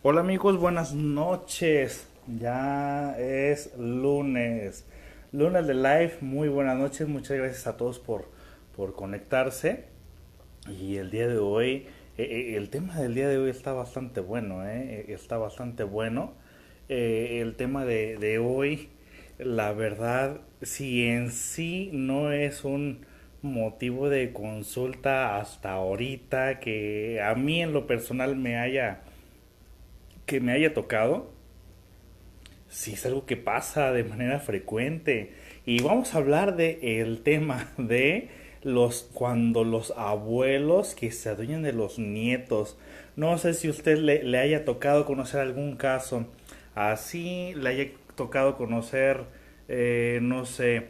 Hola amigos, buenas noches. Ya es lunes. Lunes de live, muy buenas noches. Muchas gracias a todos por conectarse. Y el día de hoy, el tema del día de hoy está bastante bueno, está bastante bueno. El tema de hoy, la verdad, si en sí no es un motivo de consulta hasta ahorita que a mí en lo personal me haya tocado, sí es algo que pasa de manera frecuente. Y vamos a hablar de el tema de los cuando los abuelos que se adueñan de los nietos. No sé si usted le haya tocado conocer algún caso así, le haya tocado conocer, no sé,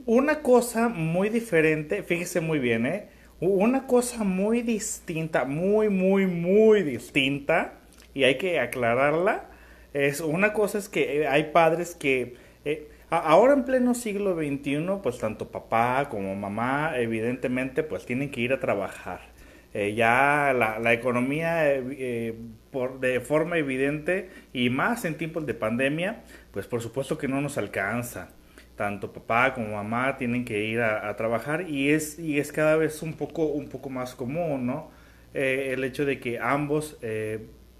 una cosa muy diferente, fíjese muy bien, ¿eh? Una cosa muy distinta, muy distinta, y hay que aclararla. Es una cosa es que hay padres que ahora en pleno siglo XXI, pues tanto papá como mamá, evidentemente, pues tienen que ir a trabajar. Ya la economía, de forma evidente, y más en tiempos de pandemia, pues por supuesto que no nos alcanza. Tanto papá como mamá tienen que ir a trabajar y es cada vez un poco más común, ¿no? El hecho de que ambos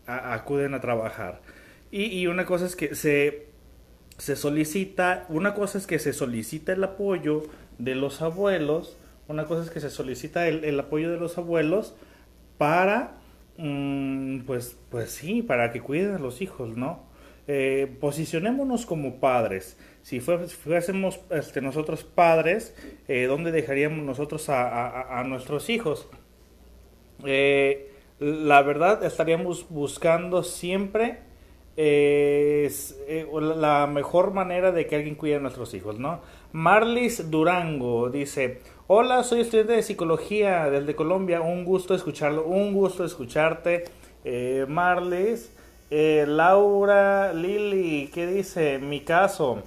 acuden a trabajar. Y una cosa es que se solicita, una cosa es que se solicita el apoyo de los abuelos, una cosa es que se solicita el apoyo de los abuelos para, pues sí, para que cuiden a los hijos, ¿no? Posicionémonos como padres. Si fuésemos nosotros padres, ¿dónde dejaríamos nosotros a nuestros hijos? La verdad, estaríamos buscando siempre la mejor manera de que alguien cuide a nuestros hijos, ¿no? Marlis Durango dice: Hola, soy estudiante de psicología desde Colombia, un gusto escucharlo, un gusto escucharte, Marlis. Laura Lili, ¿qué dice? Mi caso.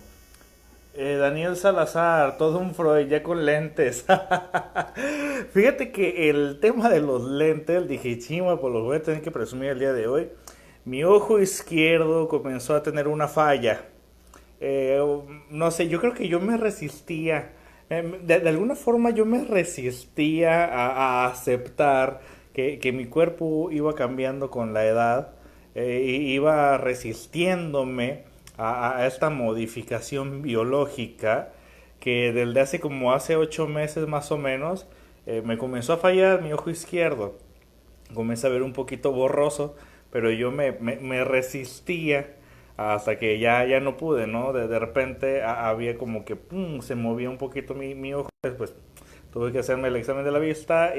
Daniel Salazar, todo un Freud, ya con lentes. Fíjate que el tema de los lentes, dije, chima, pues los voy a tener que presumir el día de hoy. Mi ojo izquierdo comenzó a tener una falla. Eh, no sé, yo creo que yo me resistía. De alguna forma yo me resistía a aceptar que mi cuerpo iba cambiando con la edad. Iba resistiéndome a esta modificación biológica que desde hace como hace 8 meses más o menos me comenzó a fallar mi ojo izquierdo. Comencé a ver un poquito borroso, pero yo me resistía hasta que ya no pude, ¿no? De repente había como que se movía un poquito mi ojo, pues tuve que hacerme el examen de la vista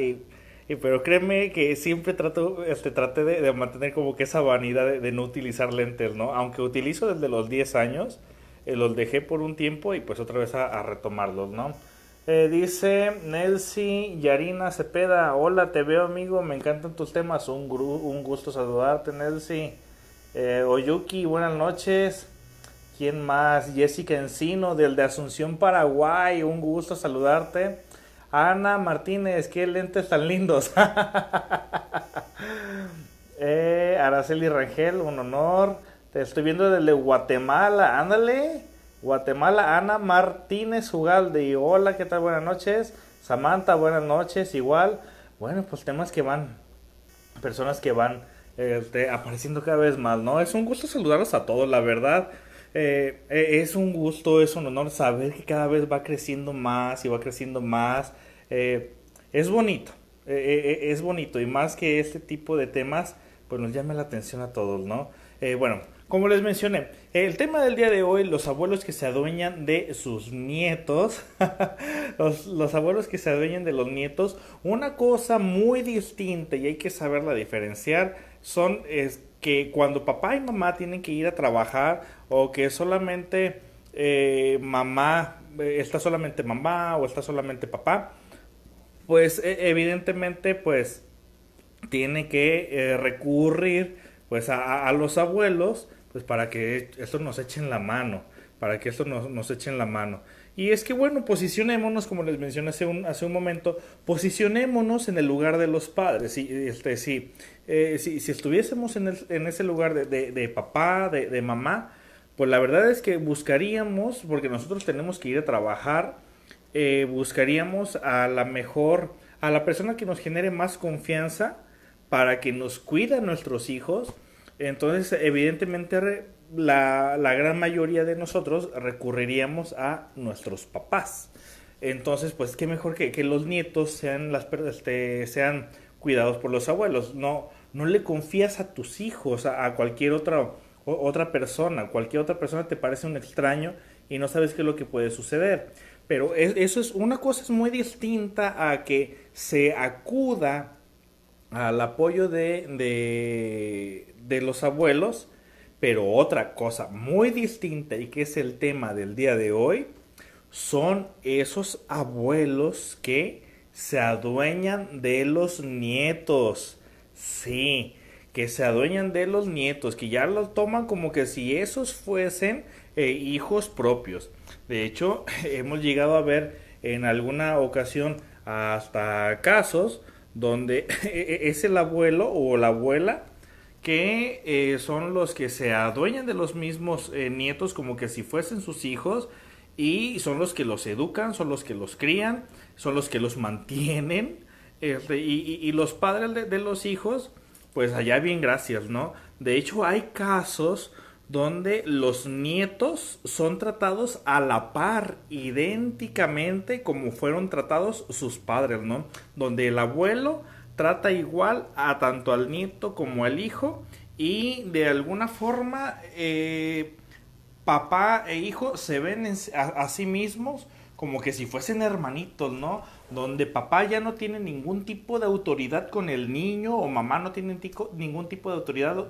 pero créeme que siempre traté de mantener como que esa vanidad de no utilizar lentes, ¿no? Aunque utilizo desde los 10 años, los dejé por un tiempo y pues otra vez a retomarlos, ¿no? Dice Nelsi Yarina Cepeda: Hola, te veo amigo, me encantan tus temas, un gusto saludarte, Nelsi. Oyuki, buenas noches. ¿Quién más? Jessica Encino, del de Asunción, Paraguay, un gusto saludarte. Ana Martínez, qué lentes tan lindos. Araceli Rangel, un honor. Te estoy viendo desde Guatemala, ándale. Guatemala, Ana Martínez Ugalde. Y hola, ¿qué tal? Buenas noches. Samantha, buenas noches, igual. Bueno, pues temas que van, personas que van apareciendo cada vez más, ¿no? Es un gusto saludarlos a todos, la verdad. Es un gusto, es un honor saber que cada vez va creciendo más y va creciendo más. Eh, es bonito, es bonito y más que este tipo de temas, pues nos llama la atención a todos, ¿no? Bueno, como les mencioné, el tema del día de hoy, los abuelos que se adueñan de sus nietos, los abuelos que se adueñan de los nietos, una cosa muy distinta y hay que saberla diferenciar, son es que cuando papá y mamá tienen que ir a trabajar o que solamente está solamente mamá o está solamente papá, pues evidentemente pues tiene que recurrir pues a los abuelos pues para que esto nos echen la mano, para que esto nos echen la mano. Y es que, bueno, posicionémonos, como les mencioné hace un momento, posicionémonos en el lugar de los padres. Si estuviésemos en ese lugar de papá, de mamá, pues la verdad es que buscaríamos, porque nosotros tenemos que ir a trabajar, buscaríamos a la persona que nos genere más confianza para que nos cuide a nuestros hijos. Entonces, evidentemente, la gran mayoría de nosotros recurriríamos a nuestros papás. Entonces, pues qué mejor que los nietos sean cuidados por los abuelos. No le confías a tus hijos, a cualquier otra persona. Cualquier otra persona te parece un extraño y no sabes qué es lo que puede suceder. Pero eso es una cosa es muy distinta a que se acuda al apoyo de los abuelos, pero otra cosa muy distinta y que es el tema del día de hoy, son esos abuelos que se adueñan de los nietos. Sí, que se adueñan de los nietos, que ya los toman como que si esos fuesen hijos propios. De hecho, hemos llegado a ver en alguna ocasión hasta casos donde es el abuelo o la abuela que son los que se adueñan de los mismos nietos como que si fuesen sus hijos y son los que los educan, son los que los crían, son los que los mantienen y los padres de los hijos pues allá bien gracias, ¿no? De hecho hay casos donde los nietos son tratados a la par, idénticamente como fueron tratados sus padres, ¿no? Donde el abuelo trata igual a tanto al nieto como al hijo y de alguna forma papá e hijo se ven a sí mismos como que si fuesen hermanitos, ¿no? Donde papá ya no tiene ningún tipo de autoridad con el niño o mamá no tiene ningún tipo de autoridad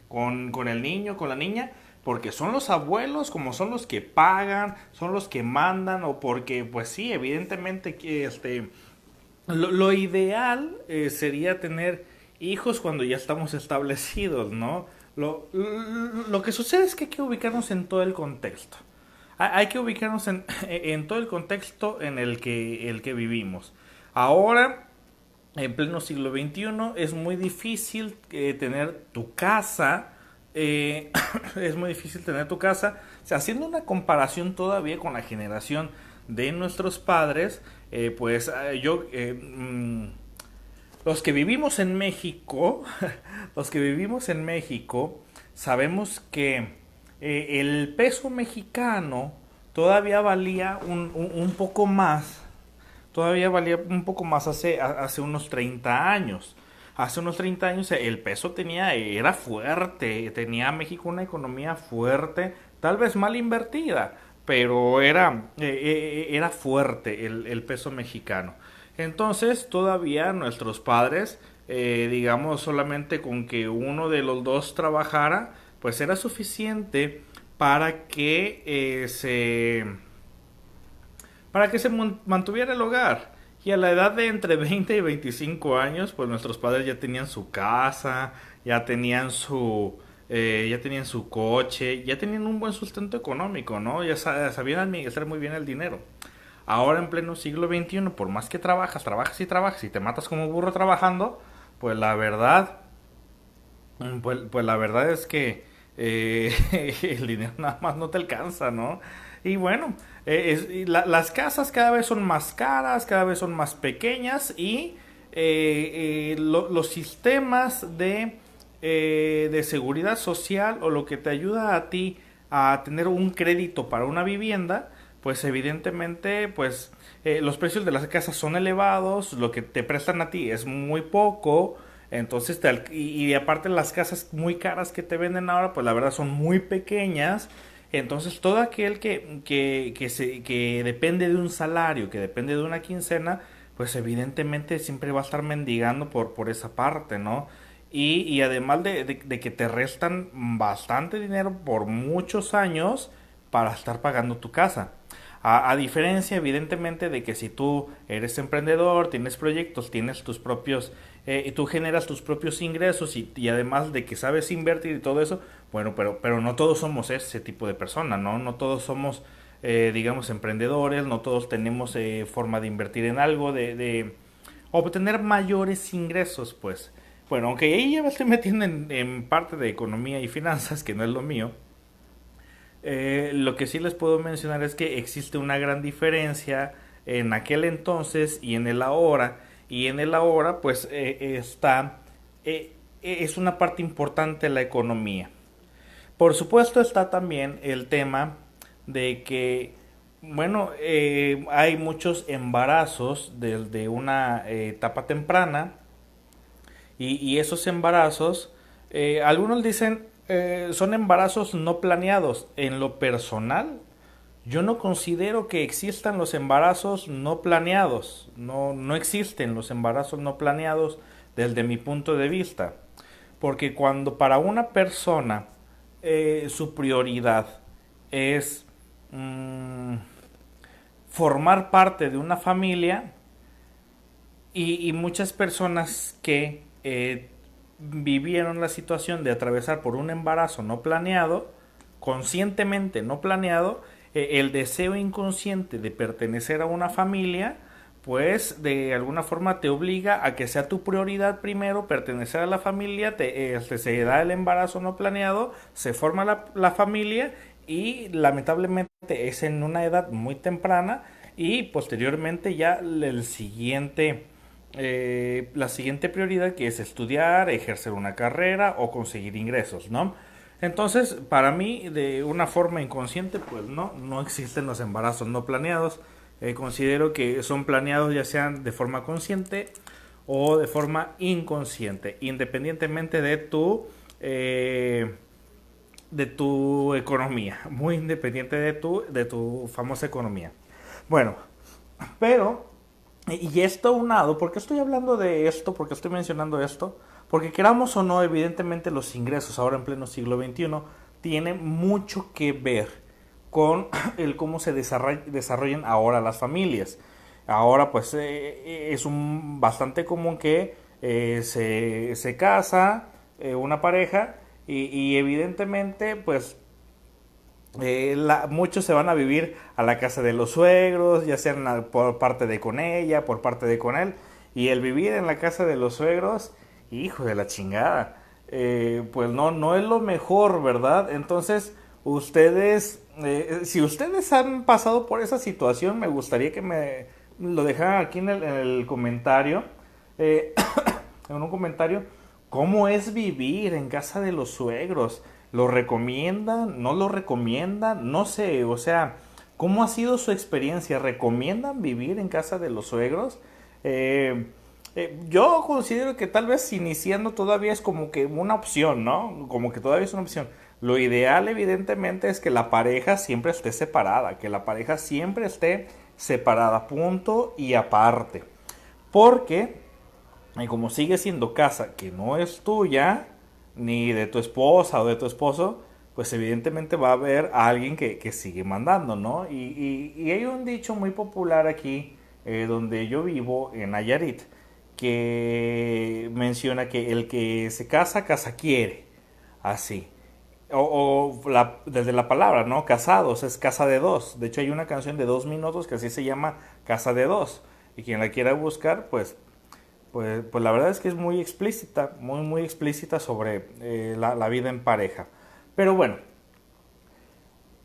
con el niño, con la niña, porque son los abuelos, como son los que pagan, son los que mandan o porque, pues sí, evidentemente que lo ideal sería tener hijos cuando ya estamos establecidos, ¿no? Lo que sucede es que hay que ubicarnos en todo el contexto. Hay que ubicarnos en todo el contexto en el que vivimos. Ahora, en pleno siglo XXI, es muy difícil tener tu casa. Es muy difícil tener tu casa. O sea, haciendo una comparación todavía con la generación de nuestros padres, los que vivimos en México, los que vivimos en México, sabemos que el peso mexicano todavía valía un poco más, hace unos 30 años. Hace unos 30 años el peso era fuerte, tenía México una economía fuerte, tal vez mal invertida, pero era fuerte el peso mexicano. Entonces todavía nuestros padres, digamos solamente con que uno de los dos trabajara, pues era suficiente para que se mantuviera el hogar. Y a la edad de entre 20 y 25 años, pues nuestros padres ya tenían su casa, ya tenían su coche, ya tenían un buen sustento económico, ¿no? Ya sabían administrar muy bien el dinero. Ahora en pleno siglo XXI, por más que trabajas y te matas como burro trabajando, pues la verdad, pues la verdad es que el dinero nada más no te alcanza, ¿no? Y bueno, las casas cada vez son más caras, cada vez son más pequeñas y los sistemas de seguridad social o lo que te ayuda a ti a tener un crédito para una vivienda, pues evidentemente pues los precios de las casas son elevados, lo que te prestan a ti es muy poco. Entonces, y aparte las casas muy caras que te venden ahora, pues la verdad son muy pequeñas. Entonces, todo aquel que depende de un salario, que depende de una quincena, pues evidentemente siempre va a estar mendigando por esa parte, ¿no? Y además de que te restan bastante dinero por muchos años para estar pagando tu casa. A diferencia, evidentemente, de que si tú eres emprendedor, tienes proyectos, tienes tus propios, y tú generas tus propios ingresos y además de que sabes invertir y todo eso, bueno, pero no todos somos ese tipo de persona, ¿no? No todos somos digamos, emprendedores, no todos tenemos forma de invertir en algo, de obtener mayores ingresos, pues. Bueno, aunque ahí ya me estoy metiendo en parte de economía y finanzas, que no es lo mío, lo que sí les puedo mencionar es que existe una gran diferencia en aquel entonces y en el ahora. Y en el ahora, pues es una parte importante la economía. Por supuesto está también el tema de que, bueno, hay muchos embarazos desde una etapa temprana y esos embarazos, algunos dicen, son embarazos no planeados. En lo personal, yo no considero que existan los embarazos no planeados. No, no existen los embarazos no planeados desde mi punto de vista. Porque cuando para una persona su prioridad es mm, formar parte de una familia, y muchas personas que vivieron la situación de atravesar por un embarazo no planeado, conscientemente no planeado, el deseo inconsciente de pertenecer a una familia, pues de alguna forma te obliga a que sea tu prioridad primero pertenecer a la familia, se da el embarazo no planeado, se forma la familia y lamentablemente es en una edad muy temprana y posteriormente ya la siguiente prioridad que es estudiar, ejercer una carrera o conseguir ingresos, ¿no? Entonces, para mí, de una forma inconsciente, pues no existen los embarazos no planeados. Considero que son planeados ya sean de forma consciente o de forma inconsciente, independientemente de tu economía, muy independiente de tu famosa economía. Bueno, pero y esto aunado, ¿por qué estoy hablando de esto? ¿Por qué estoy mencionando esto? Porque queramos o no, evidentemente los ingresos ahora en pleno siglo XXI tienen mucho que ver con el cómo se desarrollan ahora las familias. Ahora pues es bastante común que se casa una pareja y evidentemente pues muchos se van a vivir a la casa de los suegros, ya sean por parte de con ella, por parte de con él. Y el vivir en la casa de los suegros, hijo de la chingada, pues no es lo mejor, ¿verdad? Entonces, si ustedes han pasado por esa situación, me gustaría que me lo dejaran aquí en el comentario, eh, en un comentario, ¿cómo es vivir en casa de los suegros? ¿Lo recomiendan? ¿No lo recomiendan? No sé, o sea, ¿cómo ha sido su experiencia? ¿Recomiendan vivir en casa de los suegros? Yo considero que tal vez iniciando todavía es como que una opción, ¿no? Como que todavía es una opción. Lo ideal, evidentemente, es que la pareja siempre esté separada, que la pareja siempre esté separada, punto y aparte. Porque y como sigue siendo casa que no es tuya, ni de tu esposa o de tu esposo, pues evidentemente va a haber a alguien que sigue mandando, ¿no? Y hay un dicho muy popular aquí, donde yo vivo, en Nayarit, que menciona que el que se casa, casa quiere, así. Desde la palabra, ¿no? Casados, es casa de dos. De hecho hay una canción de 2 minutos que así se llama Casa de Dos. Y quien la quiera buscar, pues la verdad es que es muy explícita, muy explícita sobre la vida en pareja. Pero bueno,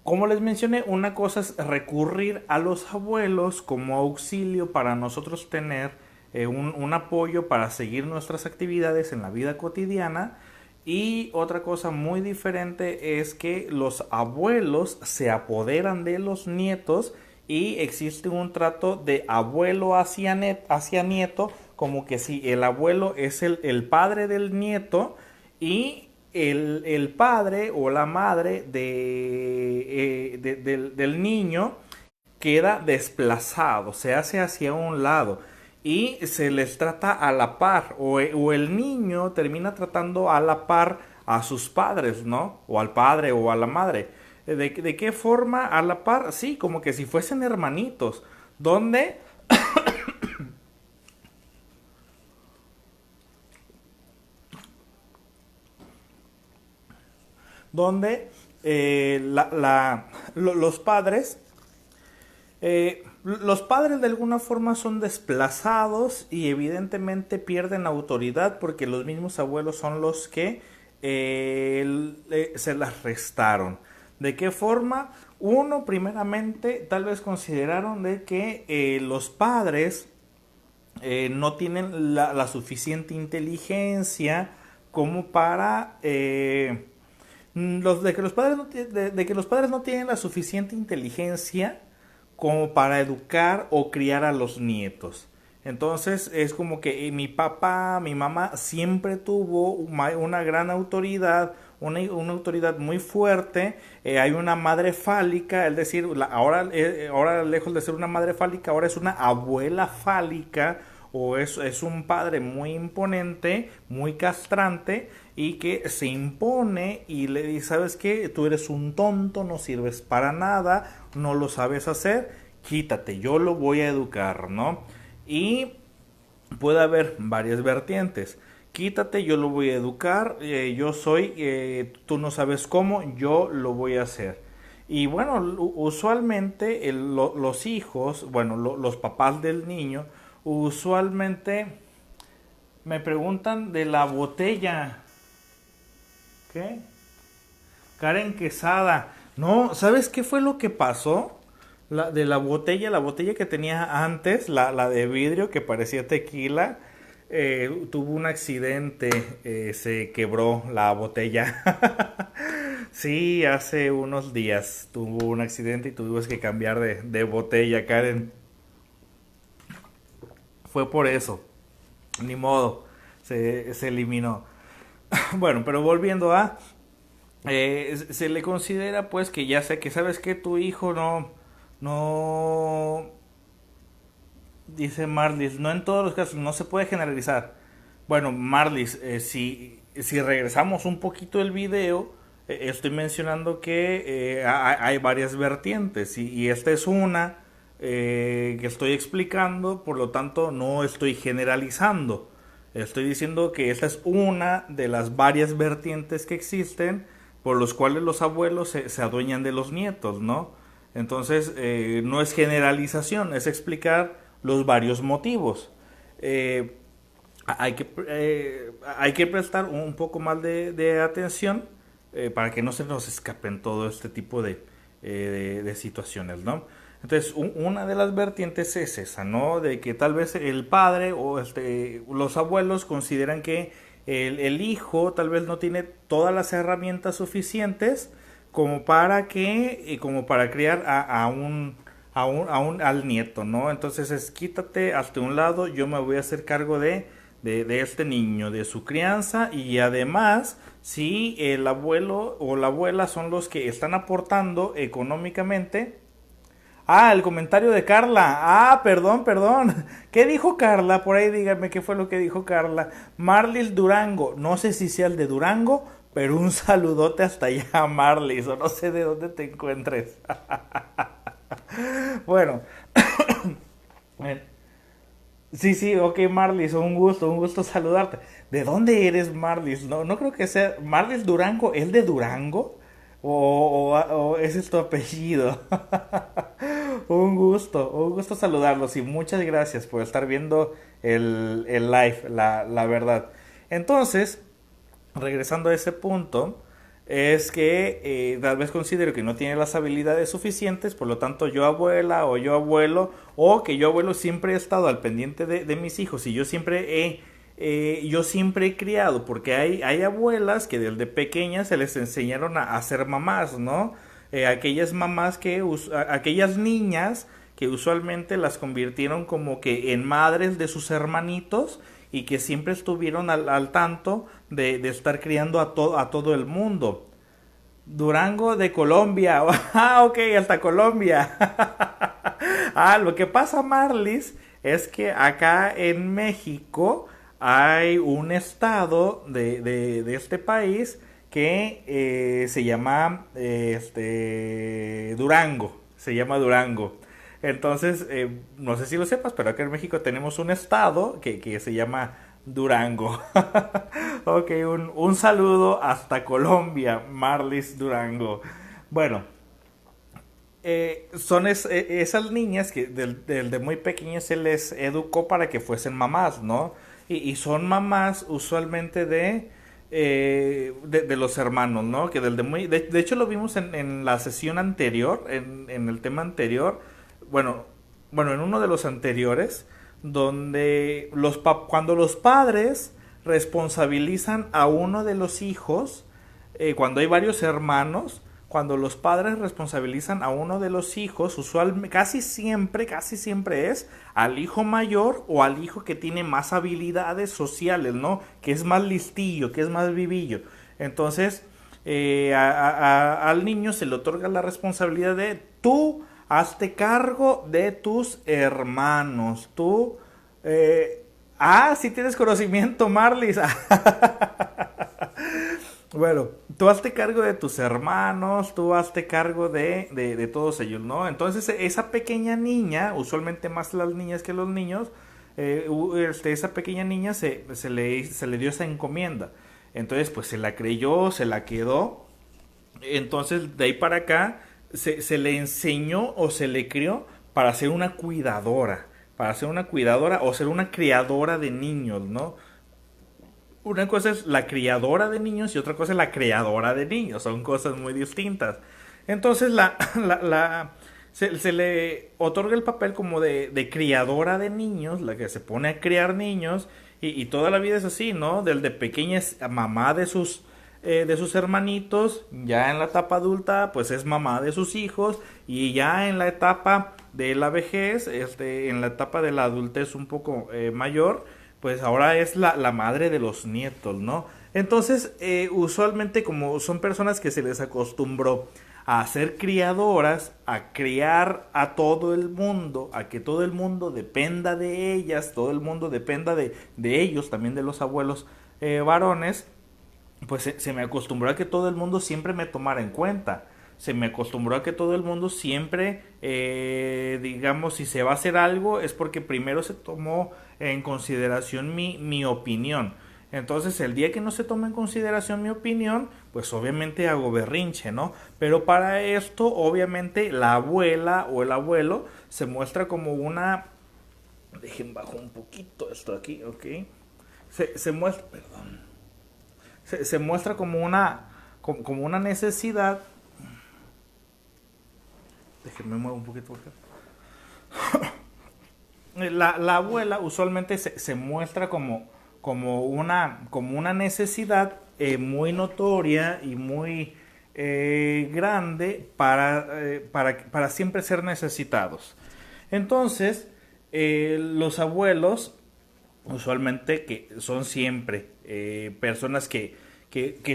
como les mencioné, una cosa es recurrir a los abuelos como auxilio para nosotros tener un apoyo para seguir nuestras actividades en la vida cotidiana. Y otra cosa muy diferente es que los abuelos se apoderan de los nietos y existe un trato de abuelo hacia nieto, como que si el abuelo es el padre del nieto y el padre o la madre del niño queda desplazado, se hace hacia un lado y se les trata a la par o el niño termina tratando a la par a sus padres, ¿no? O al padre o a la madre. ¿De qué forma a la par? Sí, como que si fuesen hermanitos, donde donde los padres Los padres de alguna forma son desplazados y evidentemente pierden autoridad porque los mismos abuelos son los que se las restaron. ¿De qué forma? Uno, primeramente, tal vez consideraron de que los padres no tienen la suficiente inteligencia como para de que los padres de que los padres no tienen la suficiente inteligencia como para educar o criar a los nietos. Entonces es como que mi papá, mi mamá siempre tuvo una gran autoridad, una autoridad muy fuerte. Hay una madre fálica, es decir, ahora lejos de ser una madre fálica, ahora es una abuela fálica o es un padre muy imponente, muy castrante y que se impone y le dice, ¿sabes qué? Tú eres un tonto, no sirves para nada, no lo sabes hacer, quítate, yo lo voy a educar, ¿no? Y puede haber varias vertientes. Quítate, yo lo voy a educar, yo soy, tú no sabes cómo, yo lo voy a hacer. Y bueno, usualmente los hijos, bueno, los papás del niño, usualmente me preguntan de la botella. ¿Qué? Karen Quesada. No, ¿sabes qué fue lo que pasó? De la botella que tenía antes, la de vidrio que parecía tequila, tuvo un accidente, se quebró la botella. Sí, hace unos días tuvo un accidente y tuvimos que cambiar de botella, Karen. Fue por eso, ni modo, se eliminó. Bueno, pero volviendo a, se le considera pues que ya sé que sabes que tu hijo no, dice Marlis, no en todos los casos, no se puede generalizar. Bueno, Marlis, si regresamos un poquito el video, estoy mencionando que hay varias vertientes y esta es una que estoy explicando, por lo tanto no estoy generalizando. Estoy diciendo que esta es una de las varias vertientes que existen por los cuales los abuelos se adueñan de los nietos, ¿no? Entonces, no es generalización, es explicar los varios motivos. Eh, hay que prestar un poco más de atención para que no se nos escapen todo este tipo de situaciones, ¿no? Entonces, una de las vertientes es esa, ¿no? De que tal vez el padre o los abuelos consideran que el hijo tal vez no tiene todas las herramientas suficientes como para criar al nieto, ¿no? Entonces es quítate hasta un lado, yo me voy a hacer cargo de este niño, de su crianza y además si el abuelo o la abuela son los que están aportando económicamente. Ah, el comentario de Carla. Ah, perdón, perdón. ¿Qué dijo Carla? Por ahí dígame qué fue lo que dijo Carla. Marlis Durango. No sé si sea el de Durango, pero un saludote hasta allá, Marlis. O no sé de dónde te encuentres. Bueno. Sí, sí, ok, Marlis, un gusto saludarte. ¿De dónde eres, Marlis? No, no creo que sea Marlis Durango, ¿el de Durango? O ese es tu apellido. Un gusto saludarlos y muchas gracias por estar viendo el live, la verdad. Entonces, regresando a ese punto, es que tal vez considero que no tiene las habilidades suficientes, por lo tanto yo abuela o yo abuelo, o que yo abuelo siempre he estado al pendiente de mis hijos y yo siempre he criado, porque hay abuelas que desde pequeñas se les enseñaron a ser mamás, ¿no? Aquellas mamás aquellas niñas que usualmente las convirtieron como que en madres de sus hermanitos y que siempre estuvieron al tanto de estar criando a todo el mundo. Durango de Colombia. Ah, ok, hasta Colombia. Ah, lo que pasa, Marlis, es que acá en México hay un estado de este país que se llama Durango. Se llama Durango. Entonces, no sé si lo sepas, pero acá en México tenemos un estado que se llama Durango. Ok, un saludo hasta Colombia, Marlis Durango. Bueno, esas niñas que de muy pequeñas se les educó para que fuesen mamás, ¿no? Y son mamás usualmente de los hermanos, ¿no? Que de hecho lo vimos en la sesión anterior, en el tema anterior, bueno, en uno de los anteriores, donde cuando los padres responsabilizan a uno de los hijos, cuando hay varios hermanos, cuando los padres responsabilizan a uno de los hijos, usualmente, casi siempre es al hijo mayor o al hijo que tiene más habilidades sociales, ¿no? Que es más listillo, que es más vivillo. Entonces, al niño se le otorga la responsabilidad de tú hazte cargo de tus hermanos. Tú, sí tienes conocimiento, Marlis. Bueno, tú hazte cargo de tus hermanos, tú hazte cargo de todos ellos, ¿no? Entonces, esa pequeña niña, usualmente más las niñas que los niños, esa pequeña niña se le dio esa encomienda. Entonces, pues se la creyó, se la quedó. Entonces, de ahí para acá, se le enseñó o se le crió para ser una cuidadora o ser una criadora de niños, ¿no? Una cosa es la criadora de niños y otra cosa es la creadora de niños. Son cosas muy distintas. Entonces se le otorga el papel como de criadora de niños, la que se pone a criar niños y toda la vida es así, ¿no? Desde pequeña es mamá de sus hermanitos, ya en la etapa adulta pues es mamá de sus hijos y ya en la etapa de la vejez, en la etapa de la adultez un poco mayor, pues ahora es la madre de los nietos, ¿no? Entonces, usualmente como son personas que se les acostumbró a ser criadoras, a criar a todo el mundo, a que todo el mundo dependa de ellas, todo el mundo dependa de ellos, también de los abuelos varones, pues se me acostumbró a que todo el mundo siempre me tomara en cuenta. Se me acostumbró a que todo el mundo siempre, digamos, si se va a hacer algo es porque primero se tomó en consideración mi opinión. Entonces, el día que no se toma en consideración mi opinión, pues obviamente hago berrinche, ¿no? Pero para esto, obviamente, la abuela o el abuelo se muestra como una... Dejen bajo un poquito esto aquí, ¿ok? Se muestra... Perdón. Se muestra como una necesidad. Déjenme mover un poquito acá. La abuela usualmente se muestra como una necesidad muy notoria y muy grande para siempre ser necesitados. Entonces, los abuelos usualmente que son siempre personas que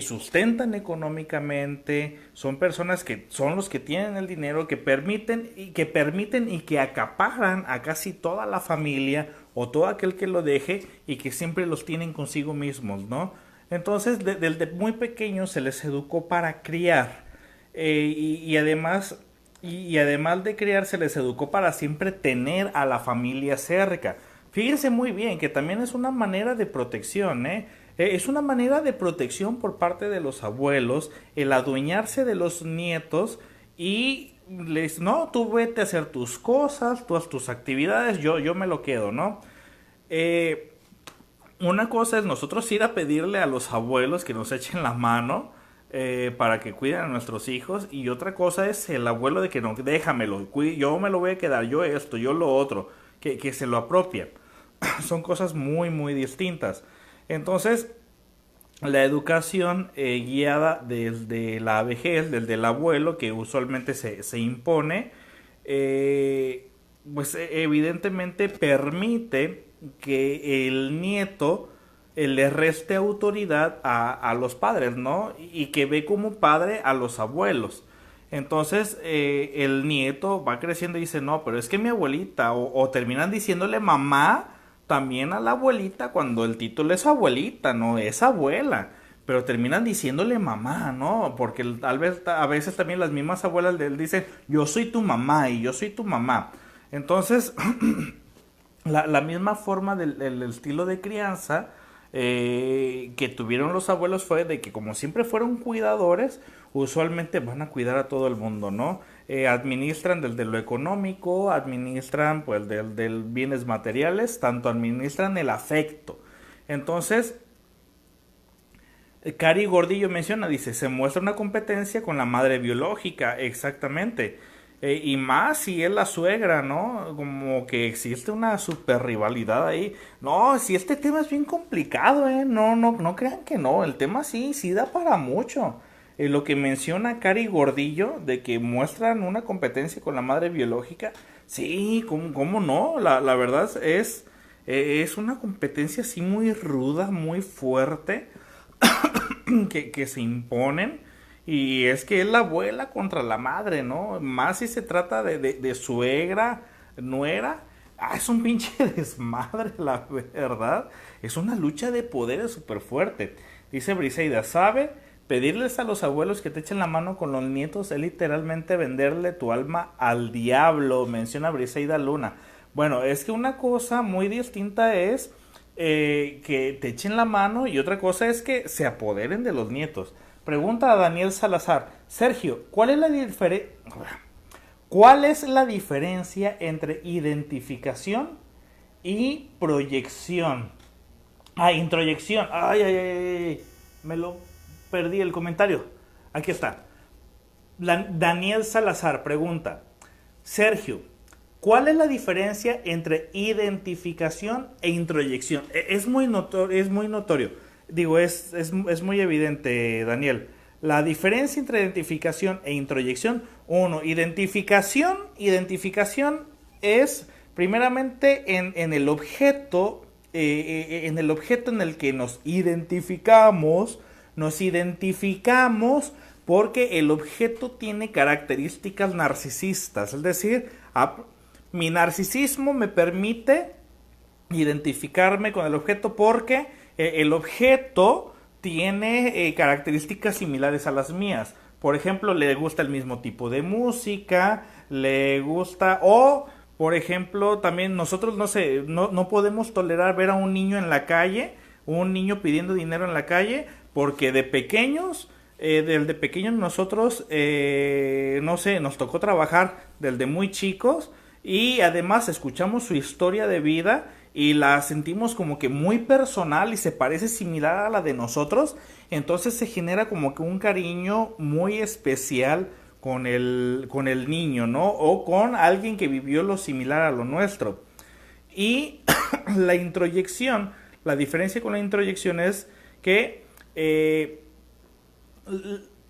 sustentan económicamente, son personas que son los que tienen el dinero, que permiten y que acaparan a casi toda la familia o todo aquel que lo deje y que siempre los tienen consigo mismos, ¿no? Entonces, desde muy pequeños se les educó para criar y además de criar se les educó para siempre tener a la familia cerca. Fíjense muy bien que también es una manera de protección, ¿eh? Es una manera de protección por parte de los abuelos el adueñarse de los nietos y les, no, tú vete a hacer tus cosas, tú haz tus actividades, yo me lo quedo, ¿no? Una cosa es nosotros ir a pedirle a los abuelos que nos echen la mano para que cuiden a nuestros hijos y otra cosa es el abuelo de que no, déjamelo, yo me lo voy a quedar, yo esto, yo lo otro, que se lo apropia. Son cosas muy, muy distintas. Entonces, la educación guiada desde la vejez, desde el abuelo, que usualmente se impone, pues evidentemente permite que el nieto le reste autoridad a los padres, ¿no? Y que ve como padre a los abuelos. Entonces el nieto va creciendo y dice, no, pero es que mi abuelita, o terminan diciéndole mamá también a la abuelita cuando el título es abuelita, no es abuela, pero terminan diciéndole mamá, ¿no? Porque a veces también las mismas abuelas le dicen, yo soy tu mamá y yo soy tu mamá. Entonces, la misma forma del estilo de crianza que tuvieron los abuelos fue de que como siempre fueron cuidadores, usualmente van a cuidar a todo el mundo, ¿no? administran desde lo económico, administran pues del bienes materiales, tanto administran el afecto. Entonces, Cari Gordillo menciona, dice, se muestra una competencia con la madre biológica, exactamente. Y más si es la suegra, ¿no? Como que existe una super rivalidad ahí. No, si este tema es bien complicado, ¿eh? No crean que no. El tema sí da para mucho. Lo que menciona Cari Gordillo, de que muestran una competencia con la madre biológica, sí, ¿cómo no? La verdad es una competencia así muy ruda, muy fuerte, que se imponen. Y es que es la abuela contra la madre, ¿no? Más si se trata de suegra, nuera. Es un pinche desmadre, la verdad. Es una lucha de poderes súper fuerte. Dice Briseida, ¿sabe? Pedirles a los abuelos que te echen la mano con los nietos es literalmente venderle tu alma al diablo, menciona Briseida Luna. Bueno, es que una cosa muy distinta es que te echen la mano y otra cosa es que se apoderen de los nietos. Pregunta a Daniel Salazar, Sergio, ¿cuál es la diferencia entre identificación y proyección? Introyección. Ay, me lo perdí el comentario. Aquí está. Daniel Salazar pregunta, Sergio, ¿cuál es la diferencia entre identificación e introyección? Es muy notorio. Digo, es muy evidente, Daniel. La diferencia entre identificación e introyección. Uno, identificación es primeramente en el objeto, en el que nos identificamos porque el objeto tiene características narcisistas, es decir, mi narcisismo me permite identificarme con el objeto porque el objeto tiene características similares a las mías. Por ejemplo, le gusta el mismo tipo de música, le gusta, o por ejemplo, también nosotros no podemos tolerar ver a un niño en la calle, un niño pidiendo dinero en la calle, porque de pequeños nosotros, nos tocó trabajar desde muy chicos y además escuchamos su historia de vida y la sentimos como que muy personal y se parece similar a la de nosotros, entonces se genera como que un cariño muy especial con el niño, ¿no? O con alguien que vivió lo similar a lo nuestro. Y la diferencia con la introyección es que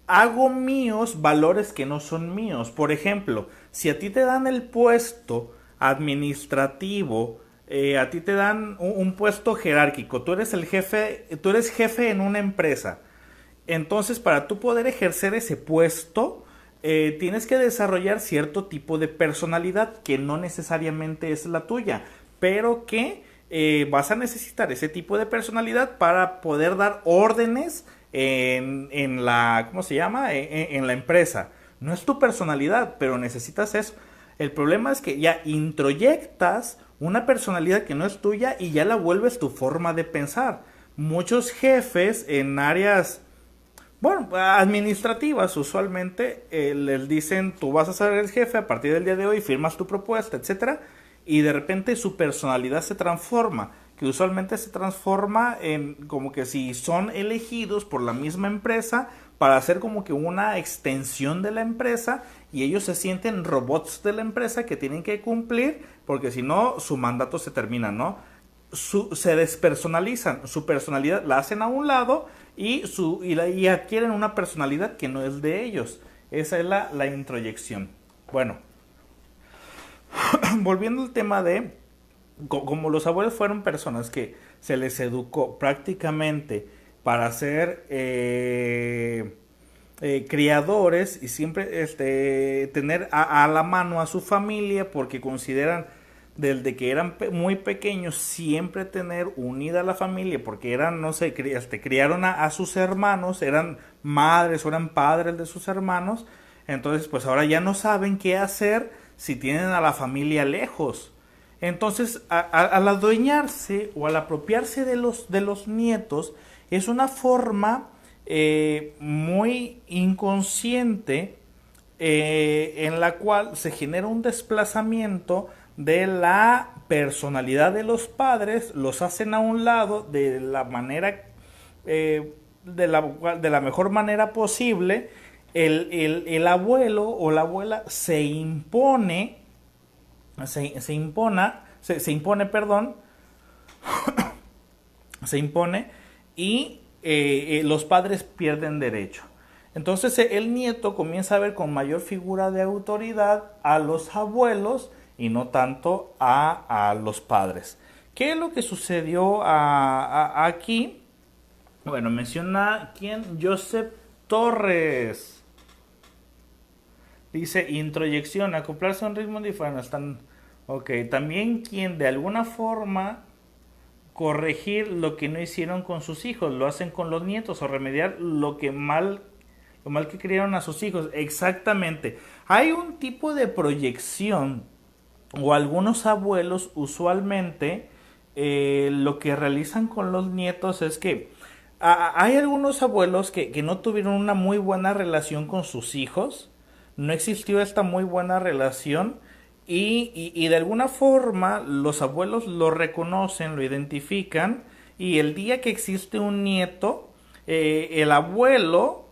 hago míos valores que no son míos. Por ejemplo, si a ti te dan el puesto administrativo, a ti te dan un puesto jerárquico, tú eres jefe en una empresa. Entonces, para tú poder ejercer ese puesto, tienes que desarrollar cierto tipo de personalidad que no necesariamente es la tuya, pero que vas a necesitar ese tipo de personalidad para poder dar órdenes en la, ¿cómo se llama? En la empresa. No es tu personalidad, pero necesitas eso. El problema es que ya introyectas una personalidad que no es tuya y ya la vuelves tu forma de pensar. Muchos jefes en áreas, bueno, administrativas usualmente les dicen, tú vas a ser el jefe a partir del día de hoy, firmas tu propuesta, etcétera, y de repente su personalidad se transforma, que usualmente se transforma en como que si son elegidos por la misma empresa para hacer como que una extensión de la empresa y ellos se sienten robots de la empresa que tienen que cumplir porque si no su mandato se termina, ¿no? Se despersonalizan, su personalidad la hacen a un lado y adquieren una personalidad que no es de ellos. Esa es la introyección. Bueno, volviendo al tema de como los abuelos fueron personas que se les educó prácticamente para ser criadores y siempre tener a la mano a su familia porque consideran desde que eran muy pequeños siempre tener unida a la familia porque eran, no sé, criaron a sus hermanos, eran madres o eran padres de sus hermanos, entonces pues ahora ya no saben qué hacer si tienen a la familia lejos. Entonces, al adueñarse o al apropiarse de los nietos, es una forma muy inconsciente en la cual se genera un desplazamiento de la personalidad de los padres, los hacen a un lado de la manera, de la mejor manera posible. El abuelo o la abuela se impone, perdón, se impone y los padres pierden derecho. Entonces el nieto comienza a ver con mayor figura de autoridad a los abuelos y no tanto a los padres. ¿Qué es lo que sucedió aquí? Bueno, menciona quién, Joseph Torres. Dice introyección, acoplarse a un ritmo diferente. Ok, también quien de alguna forma corregir lo que no hicieron con sus hijos, lo hacen con los nietos o remediar lo mal que criaron a sus hijos. Exactamente. Hay un tipo de proyección o algunos abuelos usualmente lo que realizan con los nietos es que hay algunos abuelos que no tuvieron una muy buena relación con sus hijos, no existió esta muy buena relación y de alguna forma los abuelos lo reconocen, lo identifican y el día que existe un nieto, el abuelo,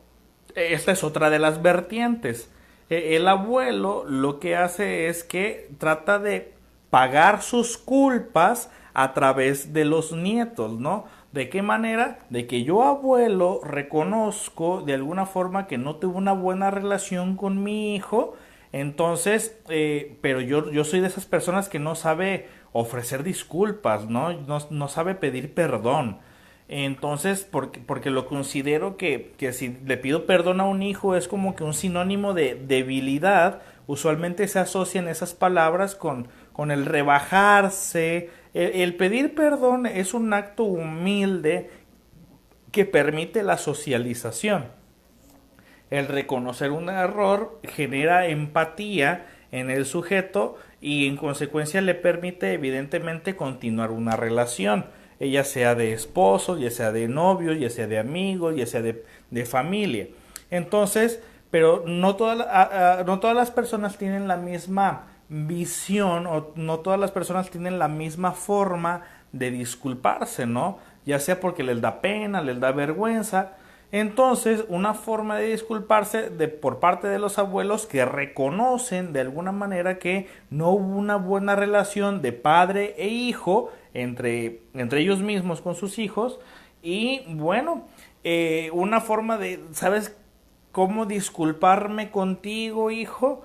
esta es otra de las vertientes, el abuelo lo que hace es que trata de pagar sus culpas a través de los nietos, ¿no? ¿De qué manera? De que yo, abuelo, reconozco de alguna forma que no tuve una buena relación con mi hijo, entonces, pero yo soy de esas personas que no sabe ofrecer disculpas, ¿no? No sabe pedir perdón. Entonces, porque lo considero que si le pido perdón a un hijo es como que un sinónimo de debilidad. Usualmente se asocian esas palabras con el rebajarse. El pedir perdón es un acto humilde que permite la socialización. El reconocer un error genera empatía en el sujeto y en consecuencia le permite evidentemente continuar una relación, ya sea de esposo, ya sea de novio, ya sea de amigos, ya sea de familia. Entonces, pero no todas las personas tienen la misma visión o no todas las personas tienen la misma forma de disculparse, ¿no? Ya sea porque les da pena, les da vergüenza. Entonces, una forma de disculparse por parte de los abuelos que reconocen de alguna manera que no hubo una buena relación de padre e hijo entre ellos mismos con sus hijos. Y bueno, una forma de, ¿sabes cómo disculparme contigo, hijo?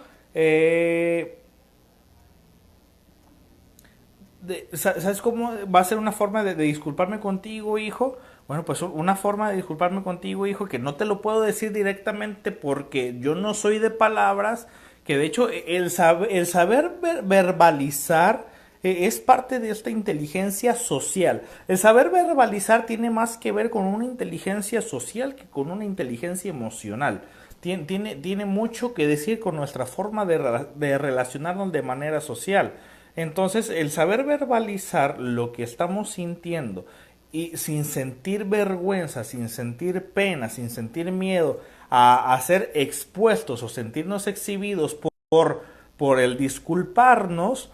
¿Sabes cómo va a ser una forma de disculparme contigo, hijo? Bueno, pues una forma de disculparme contigo, hijo, que no te lo puedo decir directamente porque yo no soy de palabras, que de hecho el saber verbalizar es parte de esta inteligencia social. El saber verbalizar tiene más que ver con una inteligencia social que con una inteligencia emocional. Tiene mucho que decir con nuestra forma de relacionarnos de manera social. Entonces, el saber verbalizar lo que estamos sintiendo y sin sentir vergüenza, sin sentir pena, sin sentir miedo a ser expuestos o sentirnos exhibidos por el disculparnos,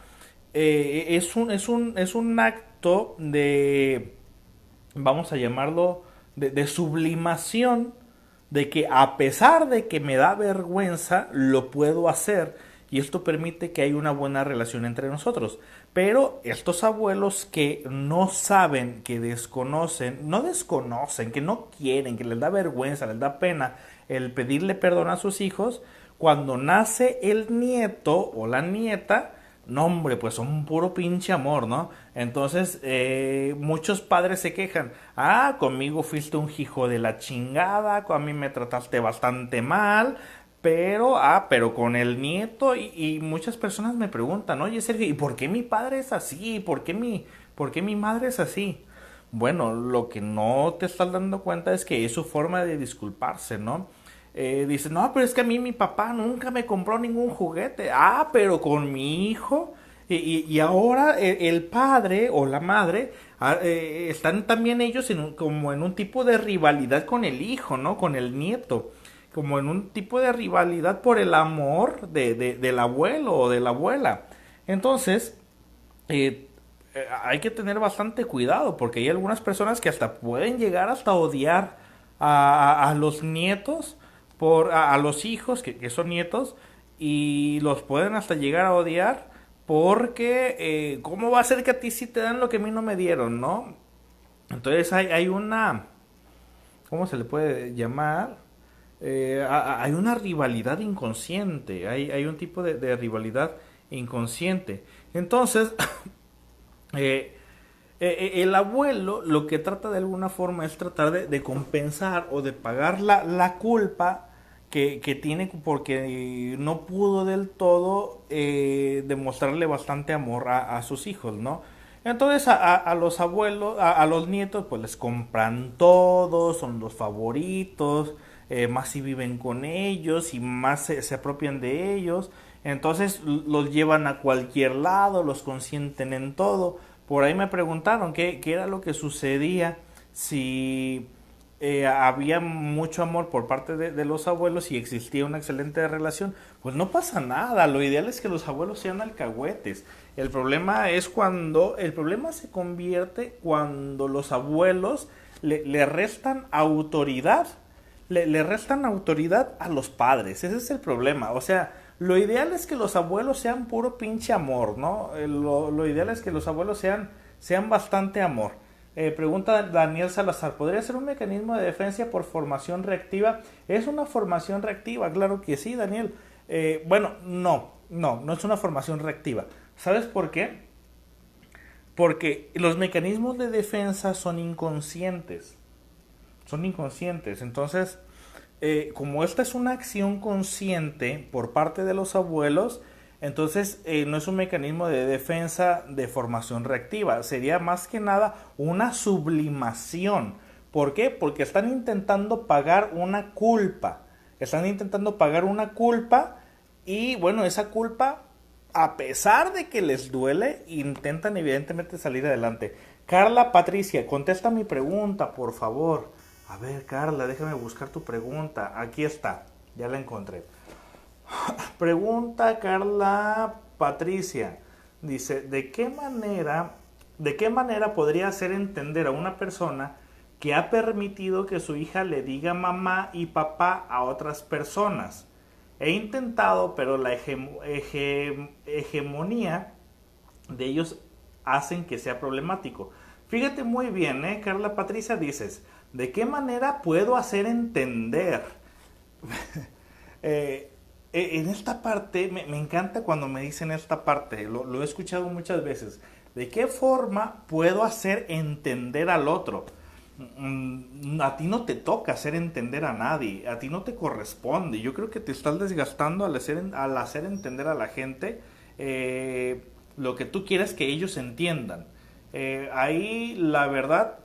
es un acto de, vamos a llamarlo, de sublimación, de que a pesar de que me da vergüenza, lo puedo hacer y esto permite que haya una buena relación entre nosotros. Pero estos abuelos que no saben, que desconocen, que no quieren, que les da vergüenza, les da pena el pedirle perdón a sus hijos, cuando nace el nieto o la nieta, no, hombre, pues son un puro pinche amor, ¿no? Entonces, muchos padres se quejan. Ah, conmigo fuiste un hijo de la chingada, a mí me trataste bastante mal, pero con el nieto, y muchas personas me preguntan, oye, Sergio, ¿y por qué mi padre es así? Por qué mi madre es así? Bueno, lo que no te estás dando cuenta es que es su forma de disculparse, ¿no? Dice, no, pero es que a mí mi papá nunca me compró ningún juguete. Ah, pero con mi hijo. Y ahora el padre o la madre están también ellos como en un tipo de rivalidad con el hijo, ¿no? Con el nieto. como en un tipo de rivalidad por el amor del abuelo o de la abuela. Entonces, eh, hay que tener bastante cuidado porque hay algunas personas que hasta pueden llegar hasta odiar a los nietos, a los hijos que son nietos, y los pueden hasta llegar a odiar porque ¿cómo va a ser que a ti sí te dan lo que a mí no me dieron, no? Entonces hay una, ¿cómo se le puede llamar? Hay una rivalidad inconsciente, hay un tipo de rivalidad inconsciente. Entonces, eh, el abuelo lo que trata de alguna forma es tratar de compensar o de pagar la culpa que tiene porque no pudo del todo demostrarle bastante amor a sus hijos, ¿no? Entonces a los abuelos, a los nietos, pues les compran todo, son los favoritos, más si viven con ellos y más se apropian de ellos. Entonces los llevan a cualquier lado, los consienten en todo. Por ahí me preguntaron qué era lo que sucedía si había mucho amor por parte de los abuelos y existía una excelente relación. Pues no pasa nada, lo ideal es que los abuelos sean alcahuetes. El problema se convierte cuando los abuelos le restan autoridad, le restan autoridad a los padres. Ese es el problema. O sea, lo ideal es que los abuelos sean puro pinche amor, ¿no? Lo ideal es que los abuelos sean bastante amor. Pregunta Daniel Salazar, ¿podría ser un mecanismo de defensa por formación reactiva? ¿Es una formación reactiva? Claro que sí, Daniel. Bueno, no es una formación reactiva. ¿Sabes por qué? Porque los mecanismos de defensa son inconscientes. Son inconscientes. Entonces, como esta es una acción consciente por parte de los abuelos, entonces no es un mecanismo de defensa de formación reactiva, sería más que nada una sublimación. ¿Por qué? Porque están intentando pagar una culpa. Están intentando pagar una culpa y bueno, esa culpa, a pesar de que les duele, intentan evidentemente salir adelante. Carla Patricia, contesta mi pregunta, por favor. A ver, Carla, déjame buscar tu pregunta. Aquí está, ya la encontré. Pregunta Carla Patricia. Dice, de qué manera podría hacer entender a una persona que ha permitido que su hija le diga mamá y papá a otras personas? He intentado, pero la hegemonía de ellos hacen que sea problemático. Fíjate muy bien, Carla Patricia, dices, ¿de qué manera puedo hacer entender? En esta parte, me encanta cuando me dicen esta parte, lo he escuchado muchas veces. ¿De qué forma puedo hacer entender al otro? A ti no te toca hacer entender a nadie, a ti no te corresponde. Yo creo que te estás desgastando al hacer entender a la gente lo que tú quieres que ellos entiendan. Ahí la verdad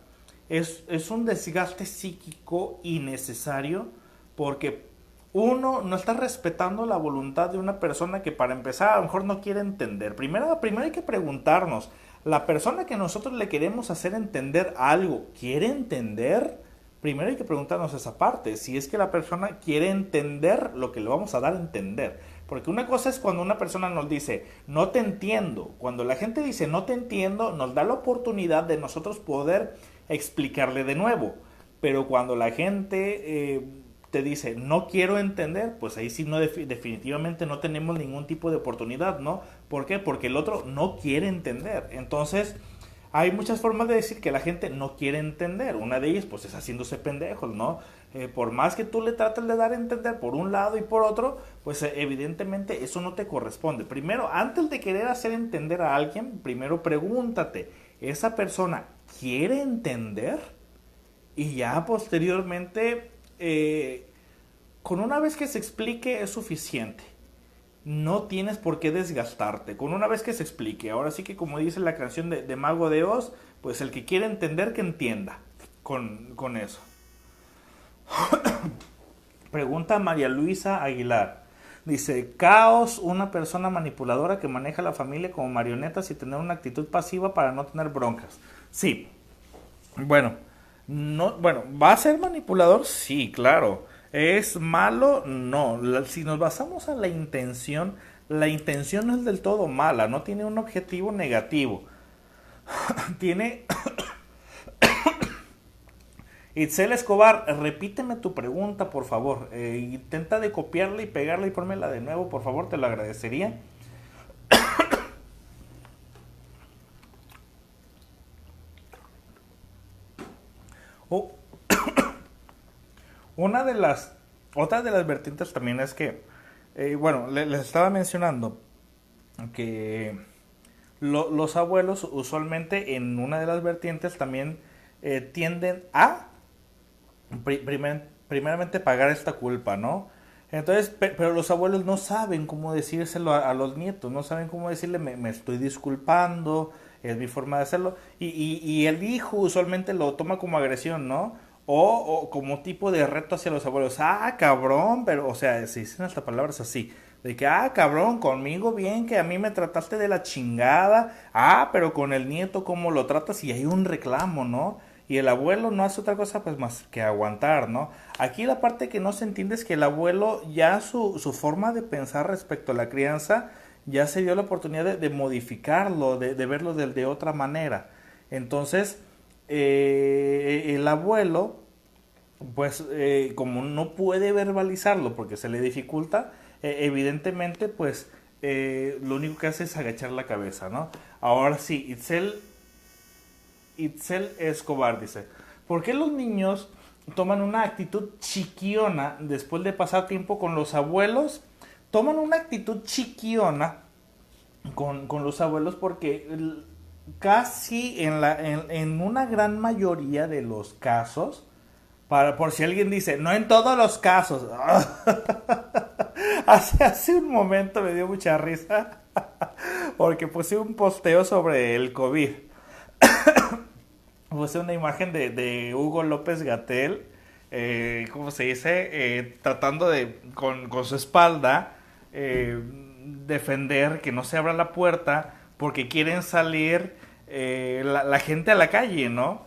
es un desgaste psíquico innecesario porque uno no está respetando la voluntad de una persona que para empezar a lo mejor no quiere entender. Primero hay que preguntarnos, ¿la persona que nosotros le queremos hacer entender algo quiere entender? Primero hay que preguntarnos esa parte, si es que la persona quiere entender lo que le vamos a dar a entender. Porque una cosa es cuando una persona nos dice, no te entiendo. Cuando la gente dice, no te entiendo, nos da la oportunidad de nosotros poder explicarle de nuevo. Pero cuando la gente te dice, no quiero entender, pues ahí sí no definitivamente no tenemos ningún tipo de oportunidad, ¿no? ¿Por qué? Porque el otro no quiere entender. Entonces, hay muchas formas de decir que la gente no quiere entender. Una de ellas, pues, es haciéndose pendejos, ¿no? Por más que tú le trates de dar a entender por un lado y por otro, pues evidentemente eso no te corresponde. Primero, antes de querer hacer entender a alguien, primero pregúntate, ¿esa persona quiere entender? Y ya posteriormente, con una vez que se explique es suficiente. No tienes por qué desgastarte. Con una vez que se explique. Ahora sí que como dice la canción de Mago de Oz, pues el que quiere entender que entienda. Con eso. Pregunta María Luisa Aguilar. Dice, caos, una persona manipuladora que maneja a la familia como marionetas y tener una actitud pasiva para no tener broncas. Sí. Bueno, ¿va a ser manipulador? Sí, claro. ¿Es malo? No. Si nos basamos a la intención no es del todo mala, no tiene un objetivo negativo. Tiene... Itzel Escobar, repíteme tu pregunta, por favor. Intenta de copiarla y pegarla y ponmela de nuevo, por favor, te lo agradecería. Oh, una de las... Otra de las vertientes también es que, bueno, les estaba mencionando que los abuelos usualmente en una de las vertientes también tienden a primeramente pagar esta culpa, ¿no? Entonces, pero los abuelos no saben cómo decírselo a los nietos, no saben cómo decirle, me estoy disculpando, es mi forma de hacerlo, y el hijo usualmente lo toma como agresión, ¿no? O como tipo de reto hacia los abuelos, ah, cabrón, pero, o sea, se dicen hasta palabras así, de que, ah, cabrón, conmigo bien, que a mí me trataste de la chingada, ah, pero con el nieto, ¿cómo lo tratas? Y hay un reclamo, ¿no? Y el abuelo no hace otra cosa pues más que aguantar, ¿no? Aquí la parte que no se entiende es que el abuelo ya su forma de pensar respecto a la crianza ya se dio la oportunidad de modificarlo, de verlo de otra manera. Entonces, el abuelo, pues como no puede verbalizarlo porque se le dificulta, evidentemente pues lo único que hace es agachar la cabeza, ¿no? Ahora sí, Itzel Escobar dice, ¿por qué los niños toman una actitud chiquiona después de pasar tiempo con los abuelos? Toman una actitud chiquiona con los abuelos porque casi en una gran mayoría de los casos, por si alguien dice, no en todos los casos, hace un momento me dio mucha risa porque puse un posteo sobre el COVID. Puse una imagen de Hugo López Gatell, ¿cómo se dice? Tratando de, con su espalda, defender que no se abra la puerta porque quieren salir la gente a la calle, ¿no?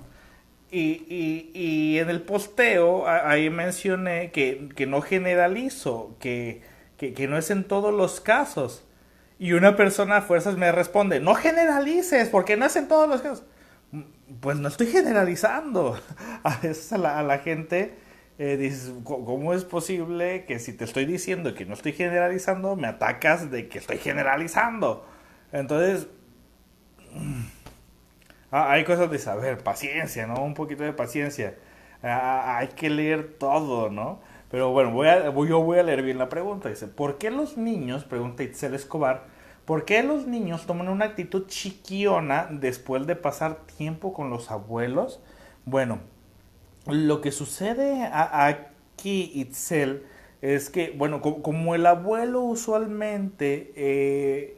Y en el posteo ahí mencioné que no generalizo, que no es en todos los casos. Y una persona a fuerzas me responde, no generalices, porque no es en todos los casos. Pues no estoy generalizando. A veces a la gente dices, ¿cómo es posible que si te estoy diciendo que no estoy generalizando, me atacas de que estoy generalizando? Entonces, hay cosas de saber, paciencia, ¿no? Un poquito de paciencia. Hay que leer todo, ¿no? Pero bueno, yo voy a leer bien la pregunta. Dice, ¿por qué los niños, pregunta Itzel Escobar, ¿por qué los niños toman una actitud chiquiona después de pasar tiempo con los abuelos? Bueno, lo que sucede aquí, Itzel, es que, bueno, como el abuelo usualmente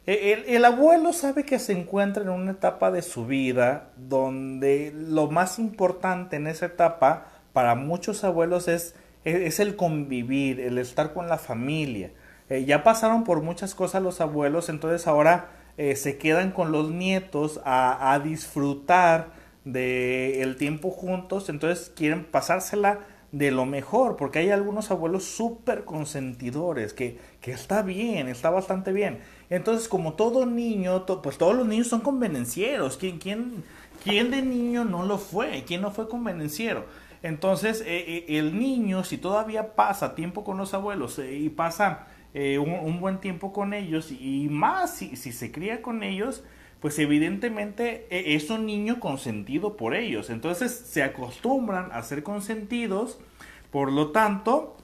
el abuelo sabe que se encuentra en una etapa de su vida donde lo más importante en esa etapa para muchos abuelos es el convivir, el estar con la familia. Ya pasaron por muchas cosas los abuelos, entonces ahora se quedan con los nietos a disfrutar del tiempo juntos, entonces quieren pasársela de lo mejor, porque hay algunos abuelos súper consentidores, que está bien, está bastante bien. Entonces, como todo niño, pues todos los niños son convenencieros. ¿Quién de niño no lo fue? ¿Quién no fue convenenciero? Entonces, el niño, si todavía pasa tiempo con los abuelos y pasa un buen tiempo con ellos, y más si se cría con ellos, pues evidentemente es un niño consentido por ellos. Entonces se acostumbran a ser consentidos, por lo tanto,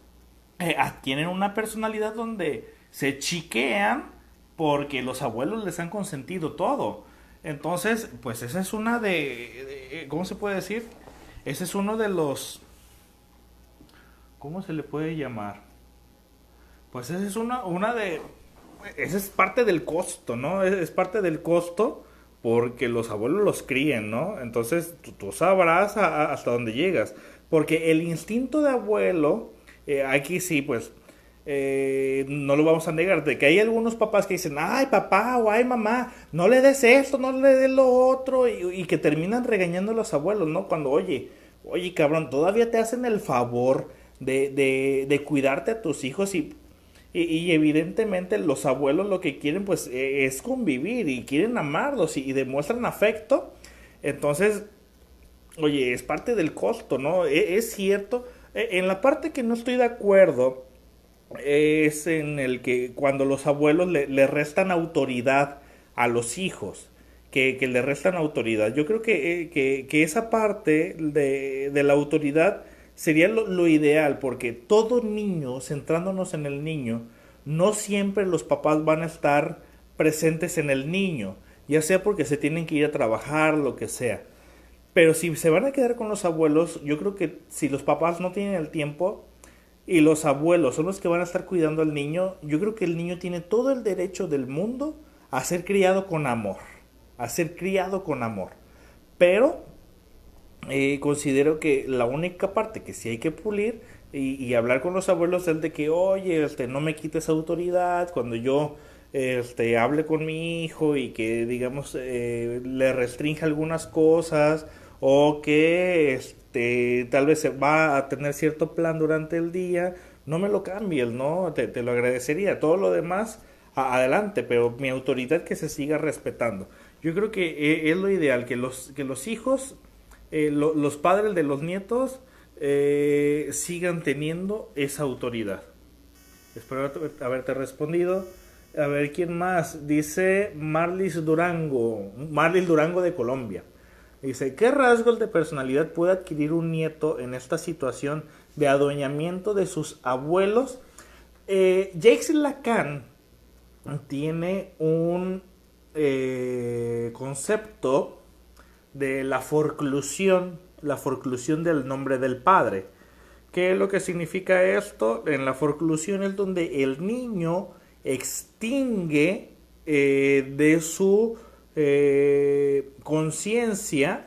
adquieren una personalidad donde se chiquean porque los abuelos les han consentido todo. Entonces, pues esa es una ¿cómo se puede decir? Ese es uno de los, ¿cómo se le puede llamar? Pues esa es una de, esa es parte del costo, ¿no? Es parte del costo porque los abuelos los crían, ¿no? Entonces tú sabrás hasta dónde llegas. Porque el instinto de abuelo, aquí sí, pues, no lo vamos a negar, de que hay algunos papás que dicen, ay papá o ay mamá, no le des esto, no le des lo otro, y que terminan regañando a los abuelos, ¿no? Cuando, oye cabrón, todavía te hacen el favor de cuidarte a tus hijos y evidentemente los abuelos lo que quieren pues es convivir y quieren amarlos y demuestran afecto. Entonces, oye, es parte del costo, ¿no? Es cierto. En la parte que no estoy de acuerdo es en el que cuando los abuelos le restan autoridad a los hijos, que le restan autoridad. Yo creo que esa parte de la autoridad sería lo ideal, porque todo niño, centrándonos en el niño, no siempre los papás van a estar presentes en el niño, ya sea porque se tienen que ir a trabajar, lo que sea. Pero si se van a quedar con los abuelos, yo creo que si los papás no tienen el tiempo y los abuelos son los que van a estar cuidando al niño, yo creo que el niño tiene todo el derecho del mundo a ser criado con amor, a ser criado con amor. Pero considero que la única parte que sí hay que pulir y hablar con los abuelos es de que, oye, no me quites autoridad cuando yo hable con mi hijo y que, digamos, le restrinja algunas cosas o que tal vez se va a tener cierto plan durante el día, no me lo cambies, ¿no? Te lo agradecería. Todo lo demás, adelante, pero mi autoridad que se siga respetando. Yo creo que es lo ideal, que los hijos, los padres de los nietos, sigan teniendo esa autoridad. Espero haberte respondido. A ver, ¿quién más? Dice Marlis Durango de Colombia. Dice, ¿qué rasgos de personalidad puede adquirir un nieto en esta situación de adueñamiento de sus abuelos? Jacques Lacan tiene un concepto de la forclusión del nombre del padre. ¿Qué es lo que significa esto? En la forclusión es donde el niño extingue de su conciencia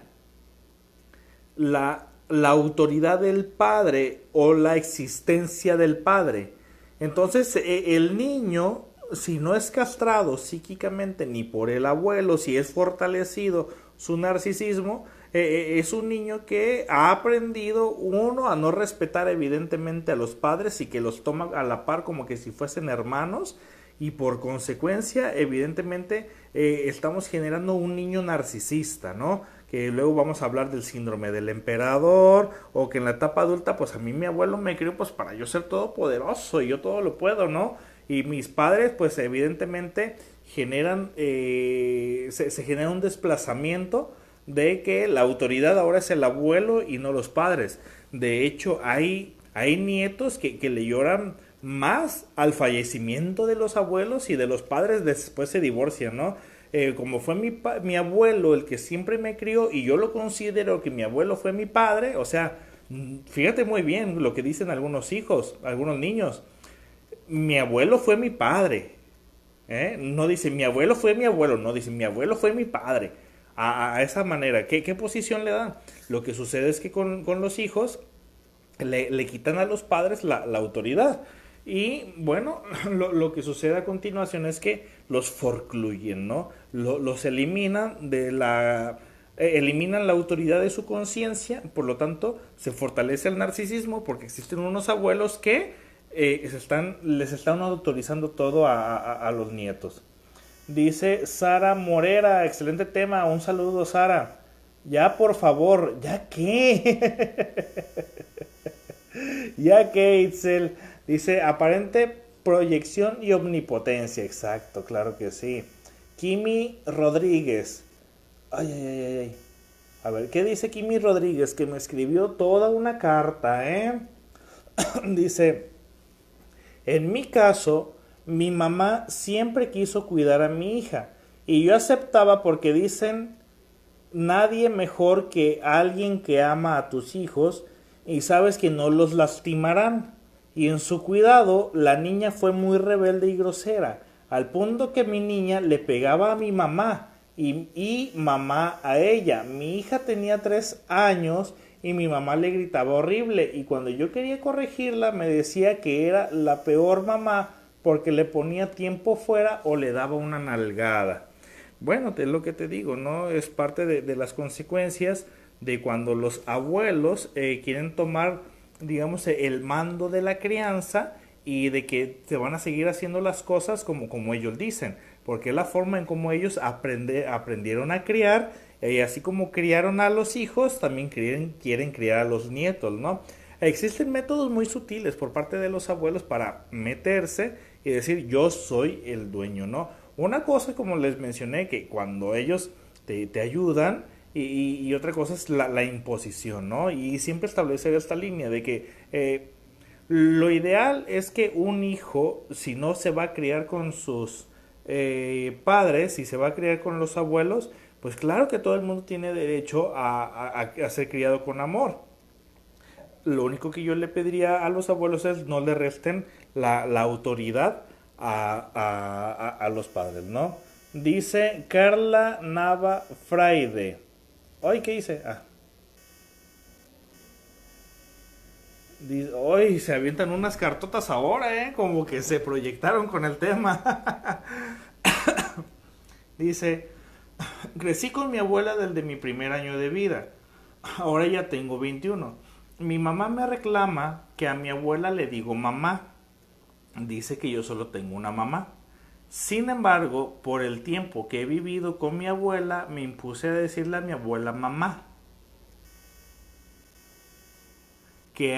la autoridad del padre o la existencia del padre. Entonces el niño, si no es castrado psíquicamente ni por el abuelo, si es fortalecido su narcisismo, es un niño que ha aprendido, uno, a no respetar evidentemente a los padres y que los toma a la par como que si fuesen hermanos, y por consecuencia evidentemente estamos generando un niño narcisista, ¿no? Que luego vamos a hablar del síndrome del emperador, o que en la etapa adulta pues a mí mi abuelo me crió pues para yo ser todopoderoso y yo todo lo puedo, ¿no? Y mis padres pues evidentemente generan se genera un desplazamiento de que la autoridad ahora es el abuelo y no los padres. De hecho hay nietos que le lloran más al fallecimiento de los abuelos, y de los padres después se divorcian, ¿no? Como fue mi abuelo el que siempre me crió y yo lo considero que mi abuelo fue mi padre, o sea, fíjate muy bien lo que dicen algunos hijos, algunos niños. Mi abuelo fue mi padre. No dice mi abuelo fue mi abuelo, no dice mi abuelo fue mi padre. A esa manera, ¿qué posición le dan? Lo que sucede es que con los hijos le quitan a los padres la autoridad. Y bueno, lo que sucede a continuación es que los forcluyen, ¿no? Los eliminan eliminan la autoridad de su conciencia, por lo tanto se fortalece el narcisismo porque existen unos abuelos que les están autorizando todo a los nietos. Dice Sara Morera, excelente tema, un saludo Sara. Ya por favor, ¿ya qué? ¿Ya qué, Itzel? Dice, aparente proyección y omnipotencia. Exacto, claro que sí. Kimi Rodríguez. Ay. A ver, ¿qué dice Kimi Rodríguez? Que me escribió toda una carta, ¿eh? Dice, en mi caso, mi mamá siempre quiso cuidar a mi hija. Y yo aceptaba porque dicen, nadie mejor que alguien que ama a tus hijos y sabes que no los lastimarán. Y en su cuidado, la niña fue muy rebelde y grosera, al punto que mi niña le pegaba a mi mamá y mamá a ella. Mi hija tenía 3 años y mi mamá le gritaba horrible, y cuando yo quería corregirla me decía que era la peor mamá porque le ponía tiempo fuera o le daba una nalgada. Bueno, es lo que te digo, ¿no? Es parte de las consecuencias de cuando los abuelos quieren tomar digamos, el mando de la crianza y de que se van a seguir haciendo las cosas como ellos dicen, porque es la forma en cómo ellos aprendieron a criar, y así como criaron a los hijos, también quieren criar a los nietos, ¿no? Existen métodos muy sutiles por parte de los abuelos para meterse y decir yo soy el dueño, ¿no? Una cosa, como les mencioné, que cuando ellos te ayudan, y otra cosa es la imposición, ¿no? Y siempre establecer esta línea de que lo ideal es que un hijo, si no se va a criar con sus padres, si se va a criar con los abuelos, pues claro que todo el mundo tiene derecho a ser criado con amor. Lo único que yo le pediría a los abuelos es no le resten la autoridad a los padres, ¿no? Dice Carla Nava Fraide. Ay, ¿qué dice? Hoy se avientan unas cartotas ahora, ¿eh? Como que se proyectaron con el tema. Dice, crecí con mi abuela desde mi primer año de vida. Ahora ya tengo 21. Mi mamá me reclama que a mi abuela le digo mamá. Dice que yo solo tengo una mamá. Sin embargo, por el tiempo que he vivido con mi abuela, me impuse a decirle a mi abuela mamá. ¿Qué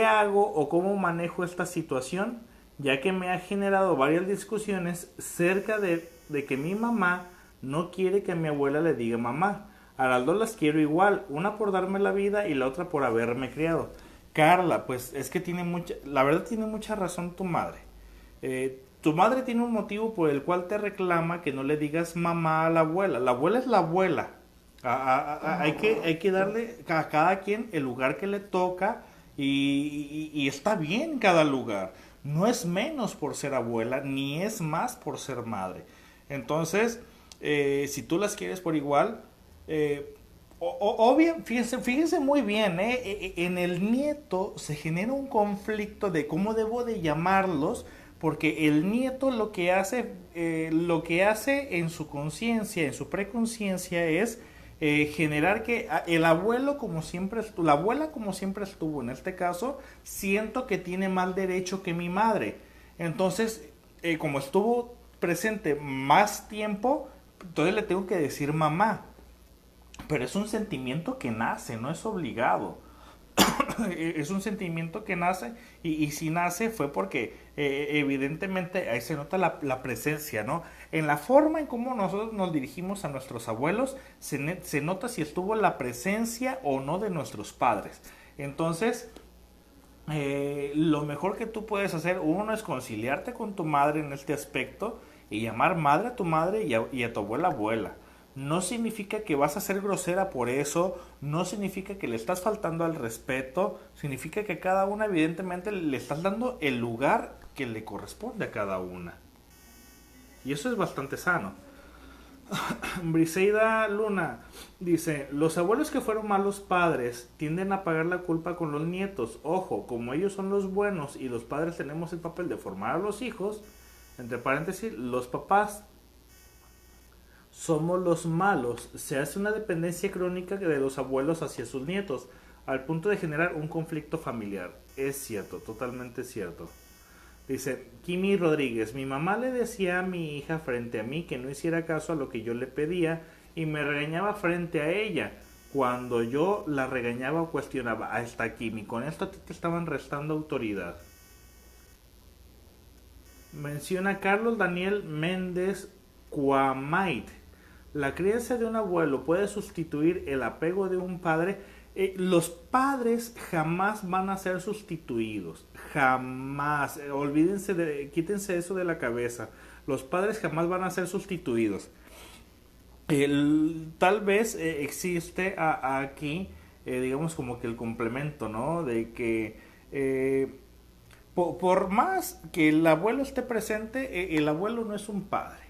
hago o cómo manejo esta situación? Ya que me ha generado varias discusiones cerca de que mi mamá no quiere que mi abuela le diga mamá. A las dos las quiero igual, una por darme la vida y la otra por haberme criado. Carla, pues es que la verdad tiene mucha razón tu madre. Tu madre tiene un motivo por el cual te reclama que no le digas mamá a la abuela. La abuela es la abuela. Hay que darle a cada quien el lugar que le toca y está bien cada lugar. No es menos por ser abuela, ni es más por ser madre. Entonces, si tú las quieres por igual, o bien, fíjense muy bien, en el nieto se genera un conflicto de cómo debo de llamarlos, porque el nieto lo que hace en su conciencia, en su preconciencia es generar que el abuelo como siempre estuvo, la abuela como siempre estuvo, en este caso, siento que tiene más derecho que mi madre. Entonces, como estuvo presente más tiempo, entonces le tengo que decir mamá. Pero es un sentimiento que nace, no es obligado. Es un sentimiento que nace y si nace fue porque evidentemente ahí se nota la presencia, ¿no? En la forma en cómo nosotros nos dirigimos a nuestros abuelos se nota si estuvo la presencia o no de nuestros padres. Entonces, lo mejor que tú puedes hacer, uno, es conciliarte con tu madre en este aspecto y llamar madre a tu madre y a tu abuela abuela. No significa que vas a ser grosera por eso, no significa que le estás faltando al respeto, significa que a cada una evidentemente le estás dando el lugar que le corresponde a cada una. Y eso es bastante sano. Briseida Luna dice, los abuelos que fueron malos padres tienden a pagar la culpa con los nietos. Ojo, como ellos son los buenos y los padres tenemos el papel de formar a los hijos, entre paréntesis, los papás somos los malos. Se hace una dependencia crónica de los abuelos hacia sus nietos, al punto de generar un conflicto familiar. Es cierto, totalmente cierto. Dice Kimi Rodríguez, mi mamá le decía a mi hija frente a mí que no hiciera caso a lo que yo le pedía y me regañaba frente a ella. Cuando yo la regañaba o cuestionaba, ahí está Kimi, con esto a ti te estaban restando autoridad. Menciona Carlos Daniel Méndez Cuamait. La crianza de un abuelo puede sustituir el apego de un padre. Los padres jamás van a ser sustituidos. Jamás. Quítense eso de la cabeza. Los padres jamás van a ser sustituidos. Tal vez existe aquí, digamos, como que el complemento, ¿no? De que por más que el abuelo esté presente, el abuelo no es un padre.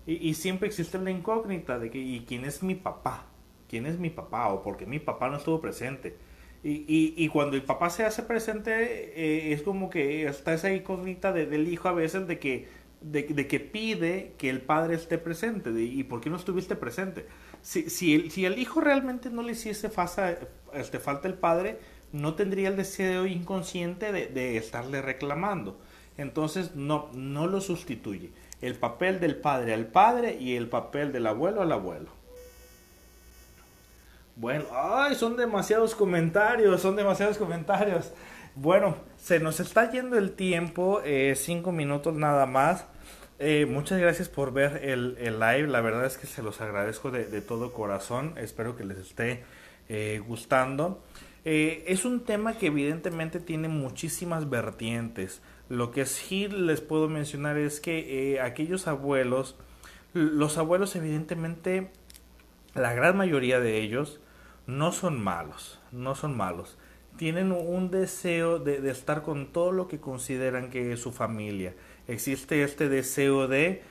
Y siempre existe la incógnita de que, ¿y quién es mi papá? ¿Quién es mi papá? O porque mi papá no estuvo presente. Y cuando el papá se hace presente, es como que está esa incógnita del hijo a veces de que pide que el padre esté presente. ¿Y por qué no estuviste presente? Si el hijo realmente no le hiciese falta el padre, no tendría el deseo inconsciente de estarle reclamando. Entonces no lo sustituye. El papel del padre al padre y el papel del abuelo al abuelo. Bueno, ay, son demasiados comentarios, son demasiados comentarios. Bueno, se nos está yendo el tiempo, 5 minutos nada más. Muchas gracias por ver el live, la verdad es que se los agradezco de todo corazón, espero que les esté gustando. Es un tema que evidentemente tiene muchísimas vertientes. Lo que sí les puedo mencionar es que aquellos abuelos, los abuelos evidentemente, la gran mayoría de ellos no son malos, no son malos. Tienen un deseo de estar con todo lo que consideran que es su familia. Existe este deseo de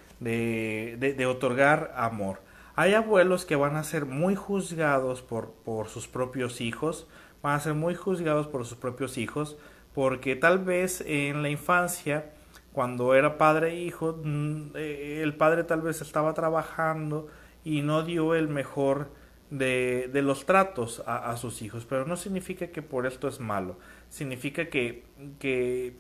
otorgar amor. Hay abuelos que van a ser muy juzgados por sus propios hijos, van a ser muy juzgados por sus propios hijos, porque tal vez en la infancia, cuando era padre e hijo, el padre tal vez estaba trabajando y no dio el mejor de los tratos a sus hijos, pero no significa que por esto es malo, significa que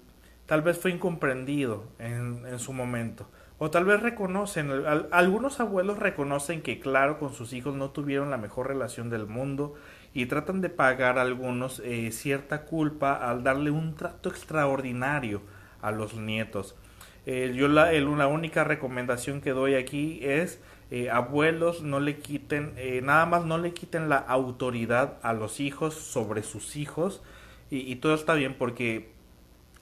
tal vez fue incomprendido en su momento, o tal vez reconocen, algunos abuelos reconocen que claro, con sus hijos no tuvieron la mejor relación del mundo y tratan de pagar a algunos cierta culpa al darle un trato extraordinario a los nietos. Yo la única recomendación que doy aquí es abuelos, no le quiten, nada más no le quiten la autoridad a los hijos sobre sus hijos y todo está bien porque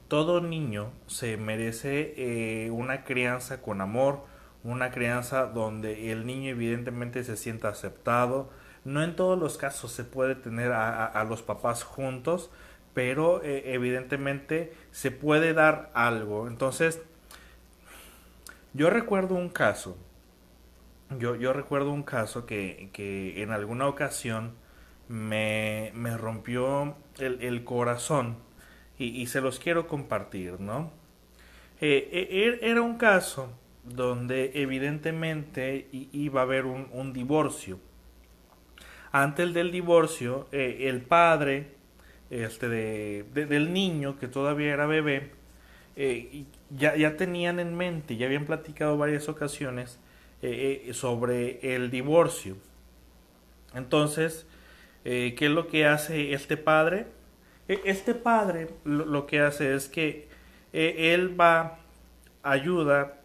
todo niño se merece una crianza con amor, una crianza donde el niño evidentemente se sienta aceptado. No en todos los casos se puede tener a los papás juntos, pero evidentemente se puede dar algo. Entonces, yo recuerdo un caso, yo recuerdo un caso que en alguna ocasión me rompió el corazón y se los quiero compartir, ¿no? Era un caso donde evidentemente iba a haber un divorcio. Antes del divorcio, el padre del niño, que todavía era bebé, ya tenían en mente, ya habían platicado varias ocasiones sobre el divorcio. Entonces, ¿qué es lo que hace este padre? Este padre lo que hace es que él va, ayuda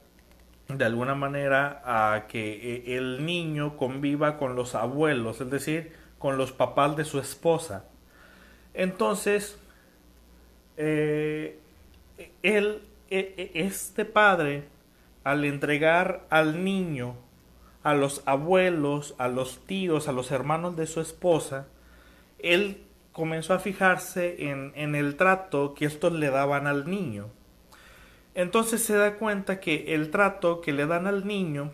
de alguna manera a que el niño conviva con los abuelos, es decir, con los papás de su esposa. Entonces, eh, este padre, al entregar al niño a los abuelos, a los tíos, a los hermanos de su esposa, él comenzó a fijarse en el trato que estos le daban al niño. Entonces se da cuenta que el trato que le dan al niño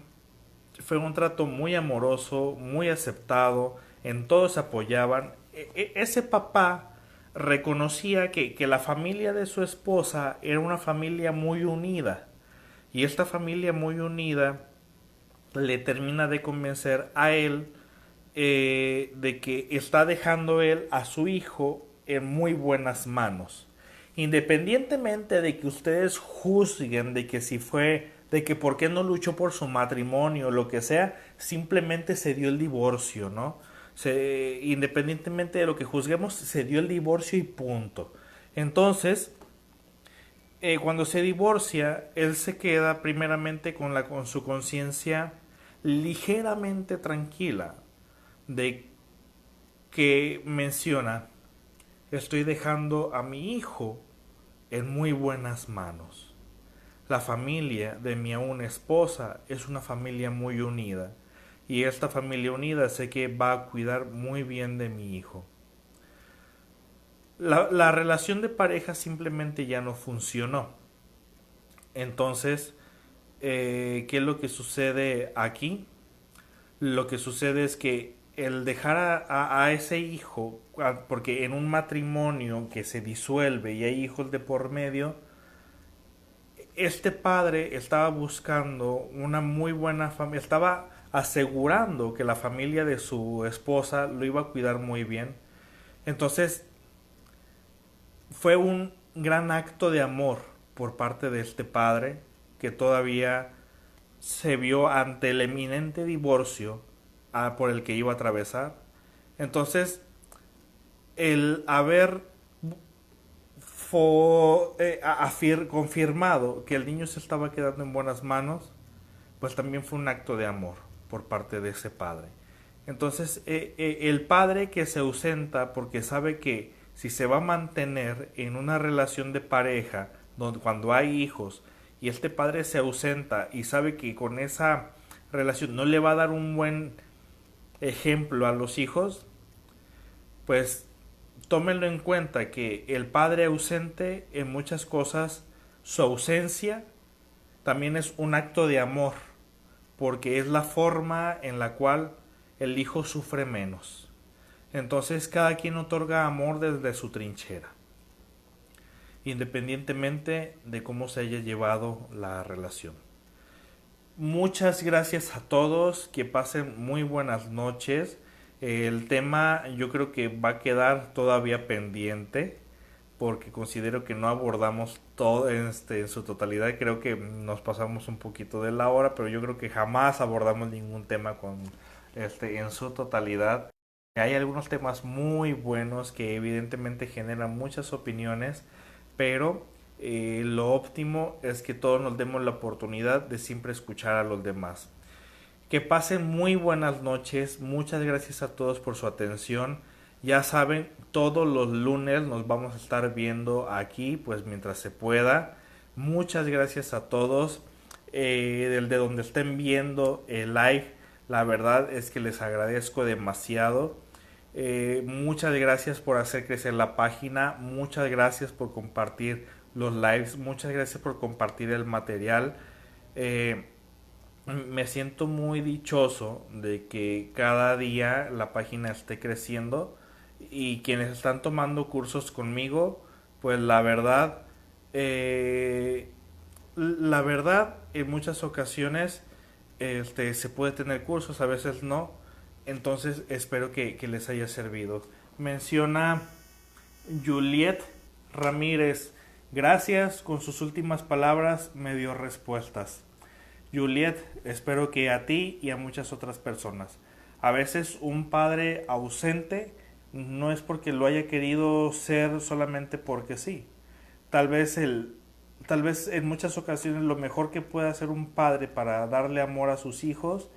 fue un trato muy amoroso, muy aceptado, en todos se apoyaban. Ese papá reconocía que la familia de su esposa era una familia muy unida y esta familia muy unida le termina de convencer a él de que está dejando él a su hijo en muy buenas manos. Independientemente de que ustedes juzguen de que si fue, de que por qué no luchó por su matrimonio, lo que sea, simplemente se dio el divorcio, ¿no? Independientemente de lo que juzguemos, se dio el divorcio y punto. Entonces, cuando se divorcia, él se queda primeramente con su conciencia ligeramente tranquila de que menciona, estoy dejando a mi hijo en muy buenas manos. La familia de mi aún esposa es una familia muy unida y esta familia unida sé que va a cuidar muy bien de mi hijo. La relación de pareja simplemente ya no funcionó. Entonces, ¿qué es lo que sucede aquí? Lo que sucede es que el dejar a ese hijo, porque en un matrimonio que se disuelve y hay hijos de por medio, este padre estaba buscando una muy buena familia, estaba asegurando que la familia de su esposa lo iba a cuidar muy bien. Entonces fue un gran acto de amor por parte de este padre que todavía se vio ante el eminente divorcio por el que iba a atravesar. Entonces, el haber confirmado que el niño se estaba quedando en buenas manos, pues también fue un acto de amor por parte de ese padre. Entonces, el padre que se ausenta porque sabe que si se va a mantener en una relación de pareja, donde cuando hay hijos, y este padre se ausenta y sabe que con esa relación no le va a dar un buen ejemplo a los hijos, pues tómenlo en cuenta que el padre ausente en muchas cosas, su ausencia también es un acto de amor, porque es la forma en la cual el hijo sufre menos. Entonces cada quien otorga amor desde su trinchera, independientemente de cómo se haya llevado la relación. Muchas gracias a todos, que pasen muy buenas noches. El tema yo creo que va a quedar todavía pendiente porque considero que no abordamos todo en su totalidad. Creo que nos pasamos un poquito de la hora, pero yo creo que jamás abordamos ningún tema en su totalidad. Hay algunos temas muy buenos que evidentemente generan muchas opiniones, pero lo óptimo es que todos nos demos la oportunidad de siempre escuchar a los demás. Que pasen muy buenas noches. Muchas gracias a todos por su atención. Ya saben, todos los lunes nos vamos a estar viendo aquí, pues mientras se pueda. Muchas gracias a todos. De donde estén viendo el live, la verdad es que les agradezco demasiado. Muchas gracias por hacer crecer la página. Muchas gracias por compartir los lives. Muchas gracias por compartir el material. Me siento muy dichoso de que cada día la página esté creciendo y quienes están tomando cursos conmigo, pues la verdad en muchas ocasiones se puede tener cursos, a veces no, entonces espero que les haya servido. Menciona Juliet Ramírez, gracias, con sus últimas palabras me dio respuestas. Juliet, espero que a ti y a muchas otras personas. A veces un padre ausente no es porque lo haya querido ser solamente porque sí. Tal vez tal vez en muchas ocasiones lo mejor que puede hacer un padre para darle amor a sus hijos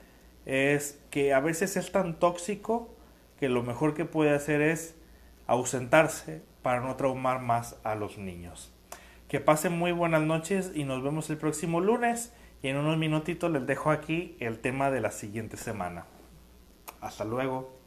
es que a veces es tan tóxico que lo mejor que puede hacer es ausentarse para no traumar más a los niños. Que pasen muy buenas noches y nos vemos el próximo lunes. Y en unos minutitos les dejo aquí el tema de la siguiente semana. Hasta luego.